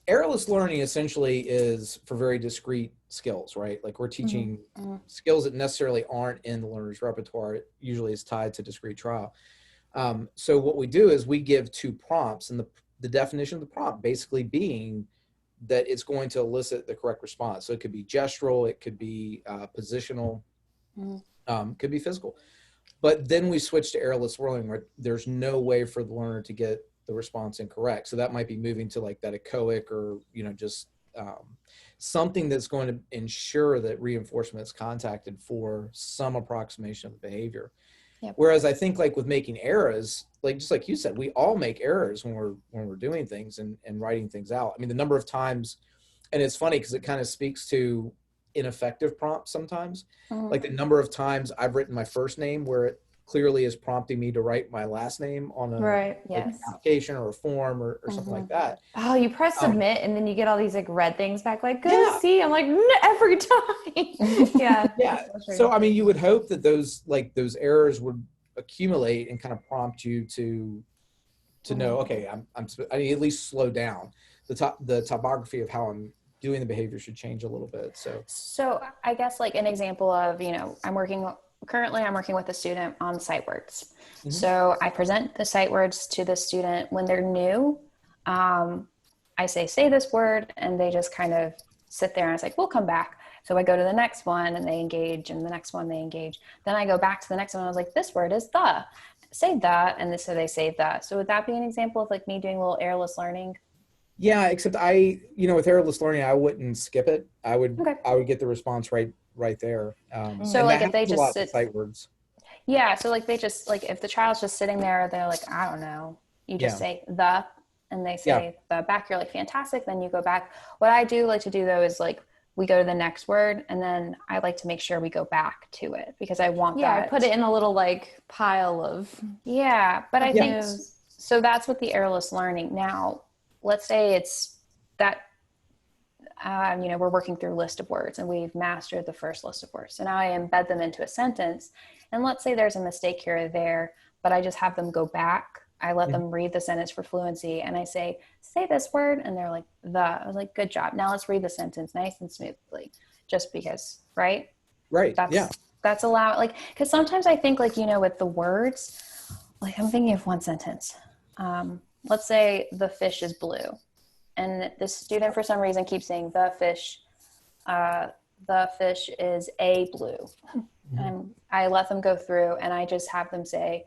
errorless learning essentially is for very discrete skills, right? Like we're teaching skills that necessarily aren't in the learner's repertoire. It usually is tied to discrete trial. So what we do is we give 2 prompts, and the definition of the prompt basically being that it's going to elicit the correct response. So it could be gestural, it could be positional, could be physical. But then we switch to errorless learning where there's no way for the learner to get the response incorrect. So that might be moving to like that echoic or, just something that's going to ensure that reinforcement is contacted for some approximation of the behavior. Yep. Whereas I think like with making errors, like just like you said, we all make errors when we're doing things and writing things out. I mean, the number of times, and it's funny because it kind of speaks to ineffective prompts sometimes. Like the number of times I've written my first name where it clearly is prompting me to write my last name on a Right. like Yes. application or a form or something like that. Oh, you press submit and then you get all these like red things back like, go Yeah. see. I'm like, every time. Yeah. Yeah. So I mean, you would hope that those errors would accumulate and kind of prompt you to know, okay, I need at least slow down. The topography of how I'm doing the behavior should change a little bit. So I guess like an example of, I'm working with a student on sight words. Mm-hmm. So I present the sight words to the student when they're new. I say this word, and they just kind of sit there and it's like, we'll come back. So I go to the next one and they engage, and the next one they engage. Then I go back to the next one. I was like, this word is the. Say the, and so they say the. So would that be an example of like me doing a little errorless learning? Yeah, except with errorless learning, I wouldn't skip it. I would get the response right there. So like if they just sit sight words. Yeah, so like they just like if the child's just sitting there, they're like, I don't know. You just say the, and they say the back. You're like, fantastic. Then you go back. What I do like to do though is like we go to the next word, and then I like to make sure we go back to it because I want that. I put it in a little like pile of. Yeah, but I think so. That's what the errorless learning. Now, let's say it's that. We're working through a list of words and we've mastered the first list of words. So now I embed them into a sentence. And let's say there's a mistake here or there, but I just have them go back. I let them read the sentence for fluency and I say this word. And they're like, I was like, good job. Now let's read the sentence nice and smoothly, just because, right? Right. That's allowed. Like, cause sometimes I think like, with the words, like I'm thinking of one sentence. Let's say the fish is blue. And the student, for some reason, keeps saying the fish is a blue. Mm-hmm. And I let them go through and I just have them say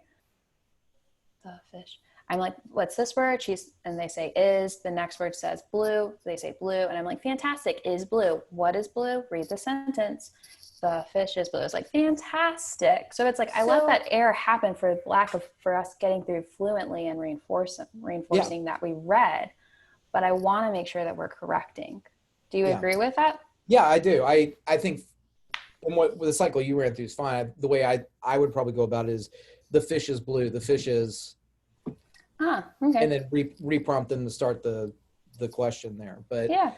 the fish. I'm like, what's this word? And they say is. The next word says blue. They say blue. And I'm like, fantastic, is blue. What is blue? Read the sentence. The fish is blue. It's like, fantastic. So it's like, I let that error happen for us getting through fluently and reinforcing that we read. But I want to make sure that we're correcting. Do you agree with that? Yeah, I do. I think with the cycle you ran through is fine. The way I would probably go about it is the fish is blue, the fish is, okay. And then reprompt them to start the question there. But yeah,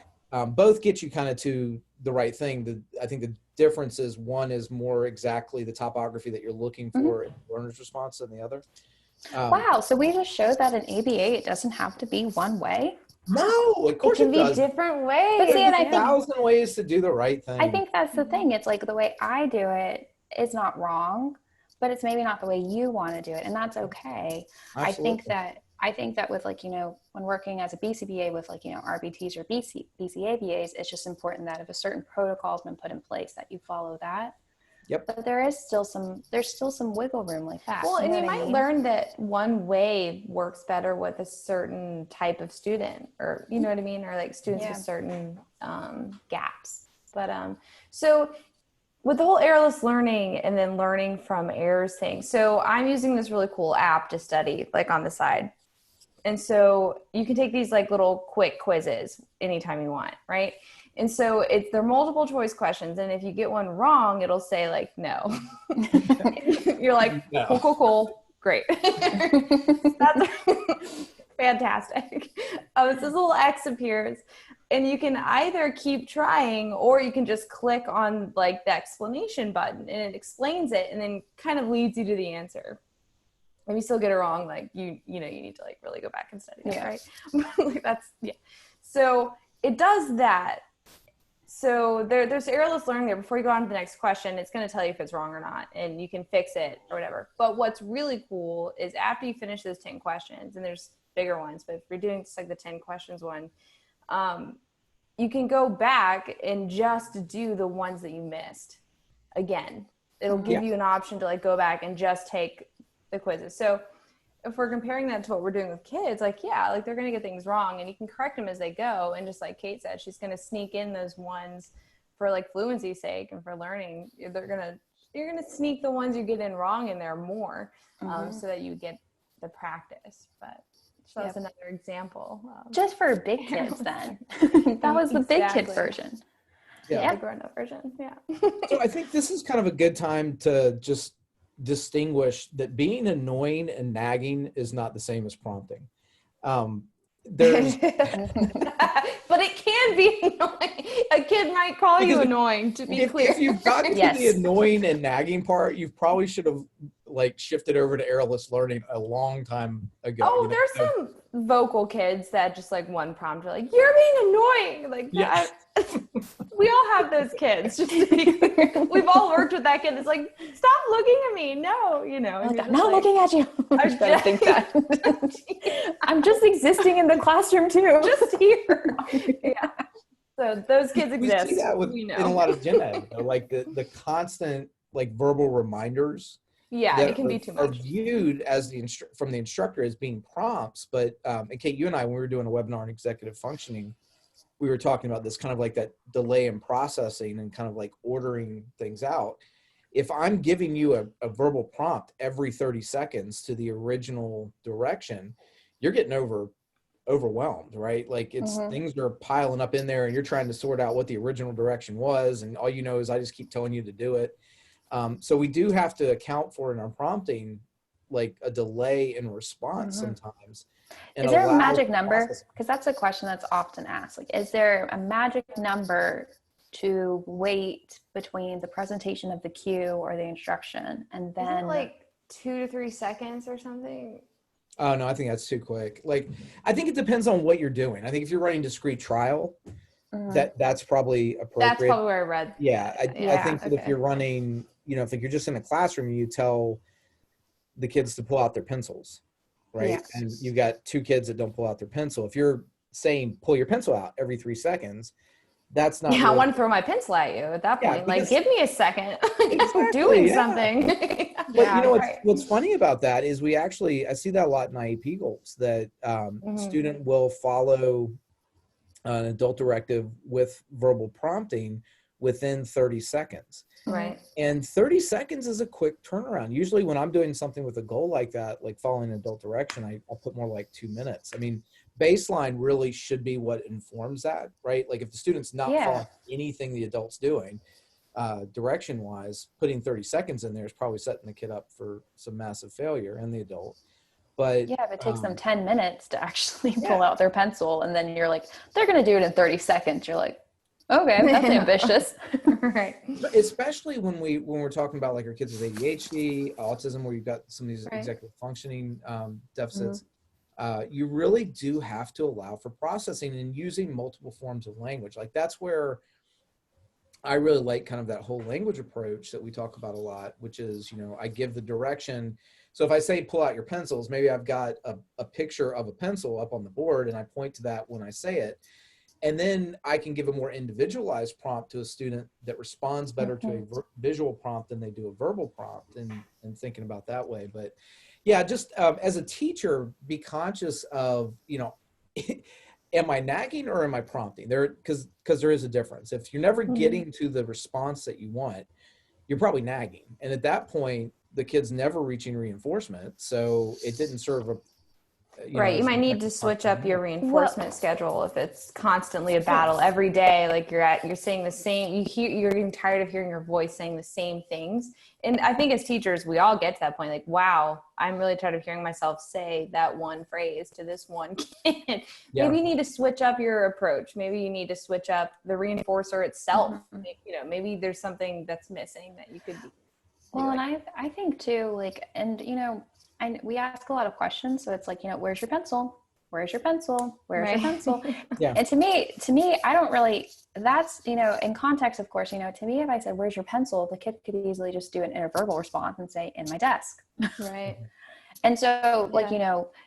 both get you kind of to the right thing. I think the difference is one is more exactly the topography that you're looking for in the learner's response than the other. Wow. So we just showed that in ABA, it doesn't have to be one way. No, of course it can does. be different ways. But see, and I think 1,000 ways to do the right thing. I think that's the thing. It's like the way I do it is not wrong, but it's maybe not the way you want to do it, and that's okay. Absolutely. I think that with like, when working as a BCBA with like, RBTs or BCABAs, it's just important that if a certain protocol has been put in place that you follow that. Yep. But there's still some wiggle room like that. Well, and you might learn that one way works better with a certain type of student, or you know what I mean, or like students with certain gaps. But so with the whole errorless learning and then learning from errors thing, so I'm using this really cool app to study, like on the side. And so you can take these like little quick quizzes anytime you want, right? And so they're multiple choice questions. And if you get one wrong, it'll say like, no. You're like, no. Cool. Great. That's fantastic. This little X appears and you can either keep trying or you can just click on like the explanation button and it explains it and then kind of leads you to the answer. If you still get it wrong, like you need to like really go back and study that, right? So it does that. So there's errorless learning there. Before you go on to the next question, it's going to tell you if it's wrong or not, and you can fix it or whatever. But what's really cool is after you finish those 10 questions, and there's bigger ones, but if you're doing just like the 10 questions one, you can go back and just do the ones that you missed again. It'll give you an option to like go back and just take the quizzes. So if we're comparing that to what we're doing with kids, like, like they're going to get things wrong and you can correct them as they go. And just like Kate said, she's going to sneak in those ones for like fluency's sake and for learning. They're going to sneak the ones you get in wrong in there more, so that you get the practice. But so that's another example. Just for big kids then. That was the big kid version. Yeah, the grown-up version. Yeah. So I think this is kind of a good time to just distinguish that being annoying and nagging is not the same as prompting. There's But it can be annoying. A kid might call you annoying, to be clear. If you've gotten to the annoying and nagging part, you probably should have like shifted over to airless learning a long time ago. Oh, there's some vocal kids that just like one prompt are like, "You're being annoying." Like that. We all have those kids. Just to be clear. We've all worked with that kid that's like, "Stop looking at me." No, you know. Like, I'm not looking at you. I just think that. I'm just existing in the classroom too. Just here. Yeah. So those kids exist. We see that in a lot of gen ed, like the constant like verbal reminders. Yeah, it can be too much. Are viewed as from the instructor as being prompts, but and Kate, you and I, when we were doing a webinar on executive functioning, we were talking about this kind of like that delay in processing and kind of like ordering things out. If I'm giving you a verbal prompt every 30 seconds to the original direction, you're getting overwhelmed, right? Like it's things are piling up in there and you're trying to sort out what the original direction was. And all you know is I just keep telling you to do it. So we do have to account for in our prompting, like a delay in response sometimes. Is there a magic number? Because that's a question that's often asked. Like, is there a magic number to wait between the presentation of the cue or the instruction and then? Isn't it like 2 to 3 seconds or something? Oh no, I think that's too quick. Like, I think it depends on what you're doing. I think if you're running discrete trial, that's probably appropriate. That's probably where I read. Yeah, I think that if you're running, if you're just in a classroom, you tell the kids to pull out their pencils, right? Yes. And you got 2 kids that don't pull out their pencil. If you're saying pull your pencil out every 3 seconds, that's not. Yeah, I want to throw my pencil at you at that point. Like, give me a second. I'm doing something. But what's funny about that is I see that a lot in IEP goals, that student will follow an adult directive with verbal prompting within 30 seconds. Right. And 30 seconds is a quick turnaround. Usually when I'm doing something with a goal like that, like following adult direction, I'll put more like 2 minutes. I mean, baseline really should be what informs that, right? Like if the student's not following anything the adult's doing, direction wise, putting 30 seconds in there is probably setting the kid up for some massive failure and the adult. But if it takes them 10 minutes to actually pull out their pencil and then you're like, they're going to do it in 30 seconds. You're like, okay, that's ambitious. Right. Especially when we're talking about like our kids with ADHD, autism, where you've got some of these executive functioning deficits, you really do have to allow for processing and using multiple forms of language. Like that's where I really like kind of that whole language approach that we talk about a lot, which is, I give the direction. So if I say pull out your pencils, maybe I've got a picture of a pencil up on the board and I point to that when I say it. And then I can give a more individualized prompt to a student that responds better to a visual prompt than they do a verbal prompt, and thinking about that way. But yeah, just as a teacher, be conscious of, am I nagging or am I prompting? Because there is a difference. If you're never getting to the response that you want, you're probably nagging. And at that point, the kid's never reaching reinforcement. So it didn't serve a you might need to switch up your reinforcement schedule if it's constantly a battle every day. Like you're saying the same, you're getting tired of hearing your voice saying the same things. And I think as teachers, we all get to that point, like, wow, I'm really tired of hearing myself say that one phrase to this one kid. Maybe you need to switch up your approach. Maybe you need to switch up the reinforcer itself. Maybe there's something that's missing that you could. Well, and I think too, like, and we ask a lot of questions. So it's like, where's your pencil? Where's your pencil? Where's your pencil? And to me, I don't really, that's, in context, of course, to me, if I said, where's your pencil? The kid could easily just do an interverbal response and say, in my desk. Right. And so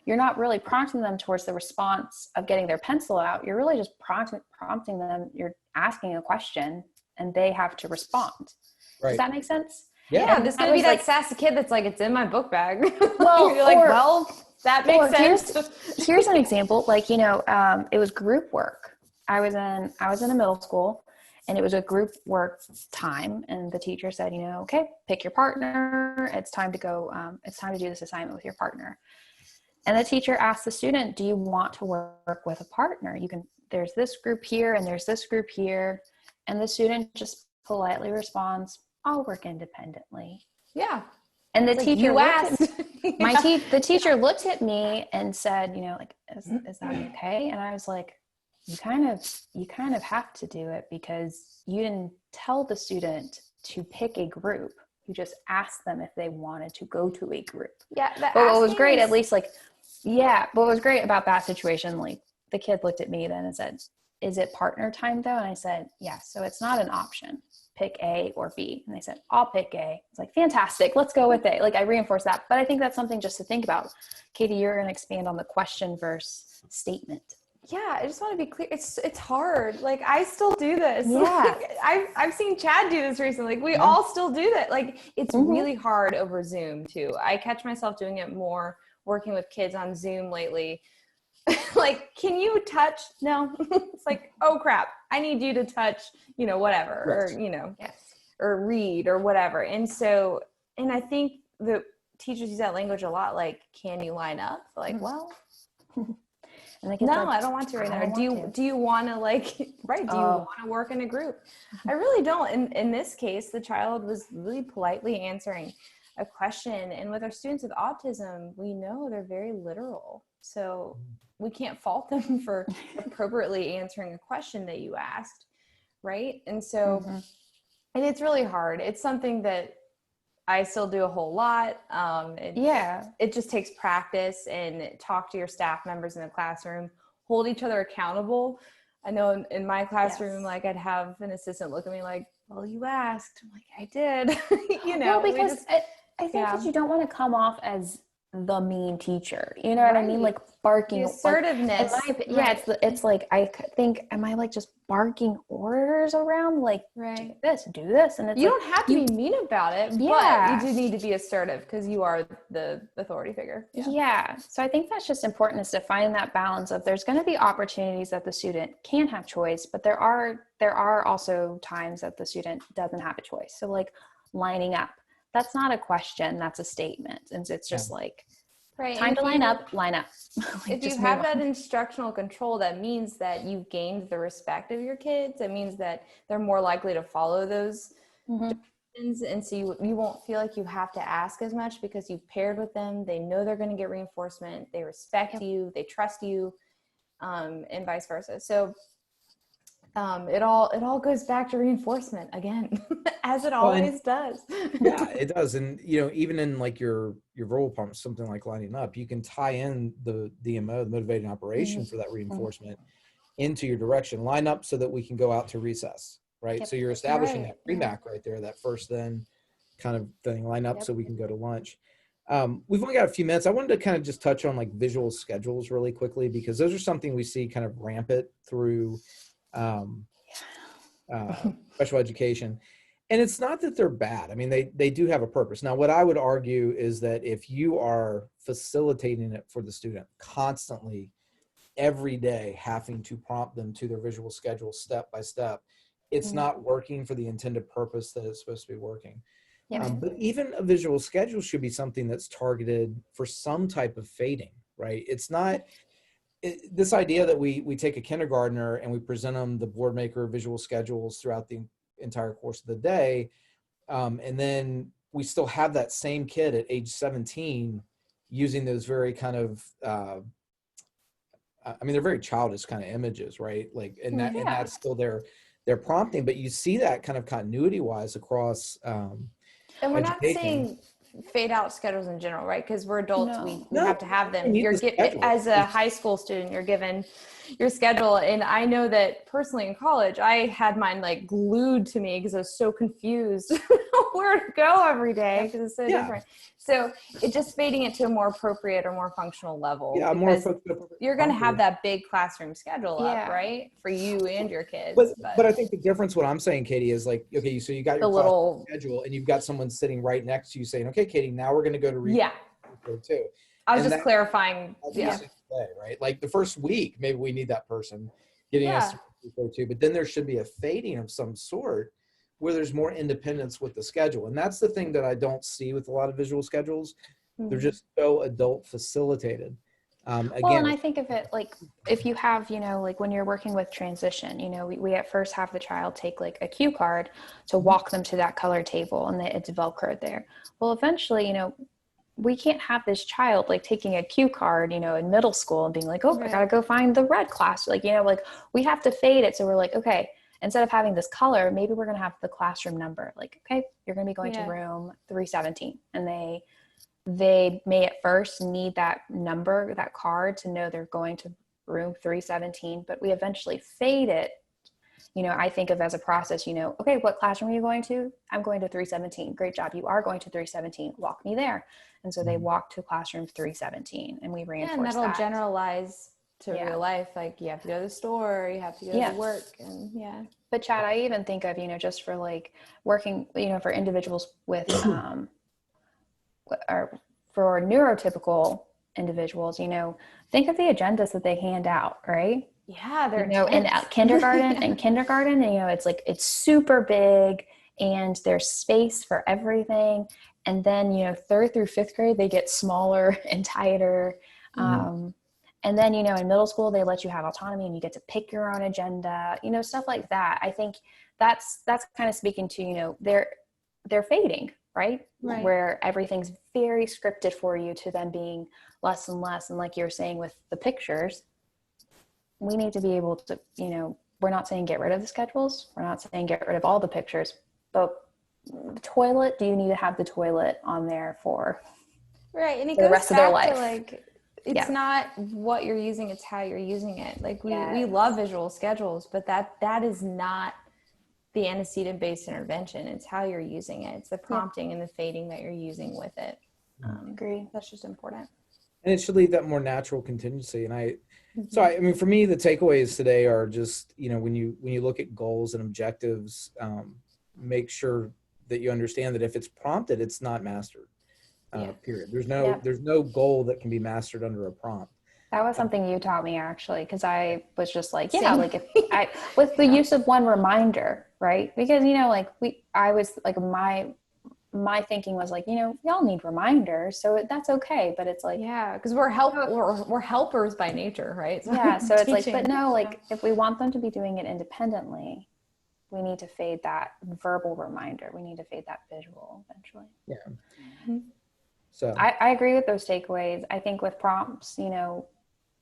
you're not really prompting them towards the response of getting their pencil out. You're really just prompting them. You're asking a question and they have to respond. Right. Does that make sense? Yeah, this gonna be that sassy kid that's like, it's in my book bag. Well, you're like, that makes sense. Here's an example. Like, it was group work. I was in a middle school, and it was a group work time. And the teacher said, okay, pick your partner. It's time to go. It's time to do this assignment with your partner. And the teacher asked the student, do you want to work with a partner? There's this group here and there's this group here. And the student just politely responds, I'll work independently. Yeah. And the teacher asked. The teacher looked at me and said, is that okay? And I was like, you kind of have to do it because you didn't tell the student to pick a group. You just asked them if they wanted to go to a group. Yeah. But what was great, at least what was great about that situation, the kid looked at me then and said, is it partner time though? And I said, yes. So it's not an option. Pick A or B. And they said, I'll pick A. It's like, fantastic. Let's go with A. I reinforced that. But I think that's something just to think about. Katie, you're going to expand on the question versus statement. Yeah, I just want to be clear. It's hard. I still do this. Yeah. I've seen Chad do this recently. We all still do that. It's really hard over Zoom too. I catch myself doing it more working with kids on Zoom lately. Can you touch? No. It's oh crap. I need you to touch, whatever, Right. or, Yes. or read or whatever. And I think the teachers use that language a lot. Can you line up? Well, And no, I don't want to right now. Do you want to right? Do you want to work in a group? I really don't. In this case, the child was really politely answering a question. And with our students with autism, we know they're very literal. So we can't fault them for appropriately answering a question that you asked. Right. And so, and it's really hard. It's something that I still do a whole lot. It just takes practice and talk to your staff members in the classroom, hold each other accountable. I know in my classroom, I'd have an assistant look at me well, you asked. I'm I did, Well, because I think that you don't want to come off as the mean teacher. You know what I mean? Barking. The assertiveness. It's I think, am I just barking orders around? Right. Do this. And it's you don't have to be mean about it, but you do need to be assertive because you are the authority figure. Yeah. So I think that's just important, is to find that balance of, there's going to be opportunities that the student can have choice, but there are also times that the student doesn't have a choice. So lining up, that's not a question, that's a statement. And so it's just right. Time to line up. If you have that instructional control, that means that you've gained the respect of your kids. It means that they're more likely to follow those directions. And so you won't feel like you have to ask as much because you've paired with them. They know they're going to get reinforcement. They respect you. They trust you, and vice versa. So it all goes back to reinforcement again, as it always does. Yeah, it does. And even in your verbal part, something like lining up, you can tie in the DMO, the motivating operation, for that reinforcement into your direction. Line up so that we can go out to recess, right? So you're establishing that pre-MAC right there, that first then kind of thing. Line up so we can go to lunch. We've only got a few minutes. I wanted to kind of just touch on visual schedules really quickly, because those are something we see kind of rampant through special education. And it's not that they're bad. I mean, they do have a purpose. Now, what I would argue is that if you are facilitating it for the student constantly, every day, having to prompt them to their visual schedule step by step, it's not working for the intended purpose that it's supposed to be working. But even a visual schedule should be something that's targeted for some type of fading, right? It's not this idea that we take a kindergartner and we present them the board maker visual schedules throughout the entire course of the day. And then we still have that same kid at age 17 using those very kind of, they're very childish kind of images, right? And that's still their prompting, but you see that kind of continuity wise across, and we're not saying fade out schedules in general, right? Because we're adults, we have to have them. As a high school student, you're given your schedule. And I know that personally in college, I had mine glued to me because I was so confused where to go every day because it's so different. So it just fading it to a more appropriate or more functional level. Yeah, more you're going to have that big classroom schedule up, right? For you and your kids. But I think the difference, what I'm saying, Katie, is okay, so you got your little schedule and you've got someone sitting right next to you saying, okay, Katie, now we're going to go to read too. I was just clarifying. Day, right? The first week, maybe we need that person. getting us Yeah. to go to, but then there should be a fading of some sort where there's more independence with the schedule. And that's the thing that I don't see with a lot of visual schedules. They're just so adult facilitated. Well, Again, and I think of it like if you have, like when you're working with transition, we at first have the child take like a cue card to walk them to that color table and it's Velcroed there. Well, eventually, we can't have this child like taking a cue card, in middle school and being like, oh, I gotta go find the red class. Like, like we have to fade it. So we're like, okay, instead of having this color, maybe we're gonna have the classroom number. Like, okay, you're gonna be going to room 317. And they may at first need that number, that card to know they're going to room 317, but we eventually fade it. I think of as a process, okay, what classroom are you going to? I'm going to 317. Great job. You are going to 317. Walk me there. And so they walk to classroom 317 and we reinforce and that'll that. generalize to real life. Like you have to go to the store, you have to go to work and But Chad, I even think of, just for like working, for individuals with, or for neurotypical individuals, think of the agendas that they hand out, right? Yeah, they're in kindergarten it's like it's super big and there's space for everything. And then, third through fifth grade, they get smaller and tighter. And then, in middle school, they let you have autonomy and you get to pick your own agenda, stuff like that. I think that's kind of speaking to, they're fading, right? Where everything's very scripted for you to then being less and less. And like you're saying with the pictures, we need to be able to, we're not saying get rid of the schedules. We're not saying get rid of all the pictures, but the toilet, do you need to have the toilet on there for and it the goes rest of their back life? to like, it's not what you're using, it's how you're using it. Like we love visual schedules, but that is not the antecedent-based intervention. It's how you're using it. It's the prompting and the fading that you're using with it. Agree. That's just important. And it should leave that more natural contingency. And I mean, for me, the takeaways today are just, when you look at goals and objectives, make sure that you understand that if it's prompted, it's not mastered. Period. There's no goal that can be mastered under a prompt. That was something you taught me actually, because I was just like, like if I with the use of one reminder, right? Because I was like my thinking was like, y'all need reminders, so that's okay. But it's like, because we're helpers by nature, right? So so it's like, but no, like if we want them to be doing it independently, we need to fade that verbal reminder. We need to fade that visual eventually. So I agree with those takeaways. I think with prompts,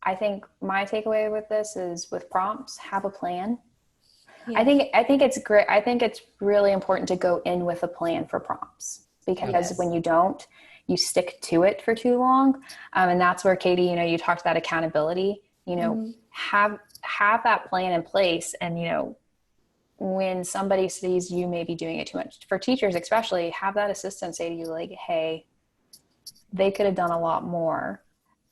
I think my takeaway with this is with prompts, have a plan. I think it's great. I think it's really important to go in with a plan for prompts, because when you don't, you stick to it for too long. And that's where Katie, you talked about accountability, have that plan in place. And, when somebody sees you maybe doing it too much, for teachers especially, have that assistant say to you like, hey, they could have done a lot more.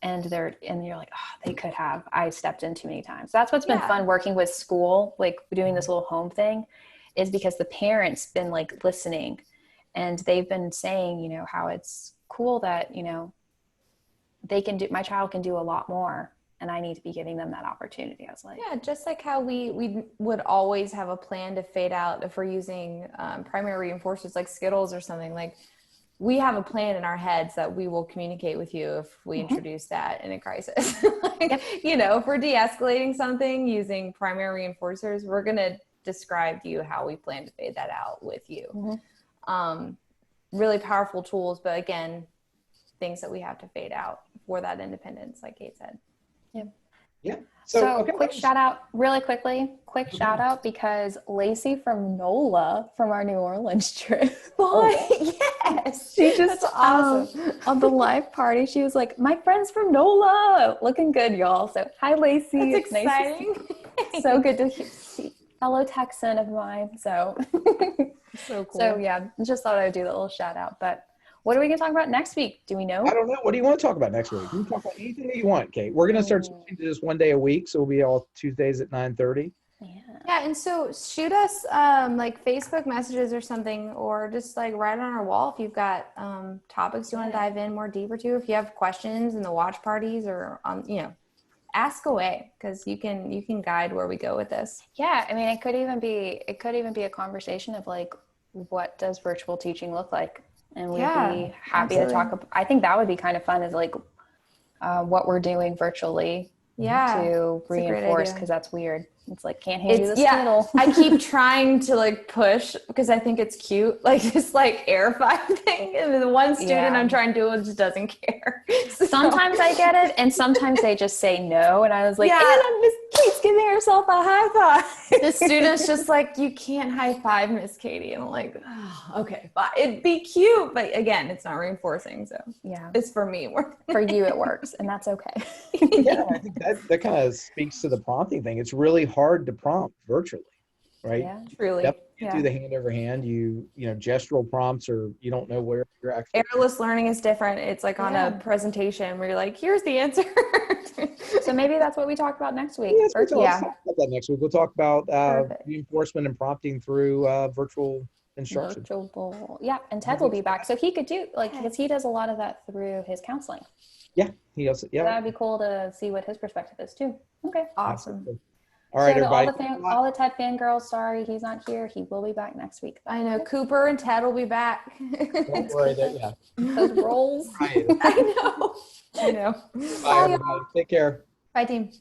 And you're like, oh, they could have. I stepped in too many times. That's what's been fun working with school, like doing this little home thing, is because the parents been like listening, and they've been saying, how it's cool that, my child can do a lot more, and I need to be giving them that opportunity. I was like, just like how we would always have a plan to fade out if we're using primary reinforcers like Skittles or something. Like, we have a plan in our heads that we will communicate with you if we introduce that in a crisis. If we're de-escalating something using primary reinforcers, we're going to describe to you how we plan to fade that out with you. Really powerful tools, but again, things that we have to fade out for that independence, like Kate said. Yeah. So quick shout out, really quickly, shout out, because Lacey from NOLA from our New Orleans trip. Yes. She just, that's awesome. On the live party, she was like, my friend's from NOLA, looking good, y'all. So hi, Lacey. That's exciting. Nice so good to see fellow Texan of mine. So cool. So just thought I would do that little shout out. But what are we going to talk about next week? Do we know? I don't know. What do you want to talk about next week? You can talk about anything that you want, Kate. We're going to start switching to just one day a week. So we'll be all Tuesdays at 9:30. Yeah. And so shoot us like Facebook messages or something, or just like write on our wall if you've got topics you want to dive in more deeper to. If you have questions in the watch parties or, ask away, because you can guide where we go with this. Yeah, I mean, it could even be a conversation of like, what does virtual teaching look like? And we'd be happy to talk about. I think that would be kind of fun, is like what we're doing virtually to reinforce, because that's weird. It's like, can't hand you the Skittle. I keep trying to like push, because I think it's cute, like this like air five thing. And the one student I'm trying to do it just doesn't care. So. Sometimes I get it, and sometimes they just say no. And I was like, and Miss Kate's giving herself a high five. The student's just like, you can't high five Miss Katie. And I'm like, oh, okay, but it'd be cute. But again, it's not reinforcing. So it's for me. For you, it works, and that's okay. Yeah, I think that kind of speaks to the prompting thing. It's really hard to prompt virtually, right? Yeah, truly. You do the hand over hand, you know, gestural prompts, or you don't know where you're actually. Airless learning is different. It's like on a presentation where you're like, here's the answer. So maybe that's what we talk about next week. We'll talk about that next week. We'll talk about reinforcement and prompting through virtual instruction. Yeah, and Ted will be back, so he could do because he does a lot of that through his counseling. Yeah, he does. Yeah, so that'd be cool to see what his perspective is too. Okay, awesome. Absolutely. All right, everybody. All the Ted fangirls, sorry he's not here. He will be back next week. I know Cooper and Ted will be back. Don't worry, those roles. I know. Bye, everybody. Take care. Bye, team.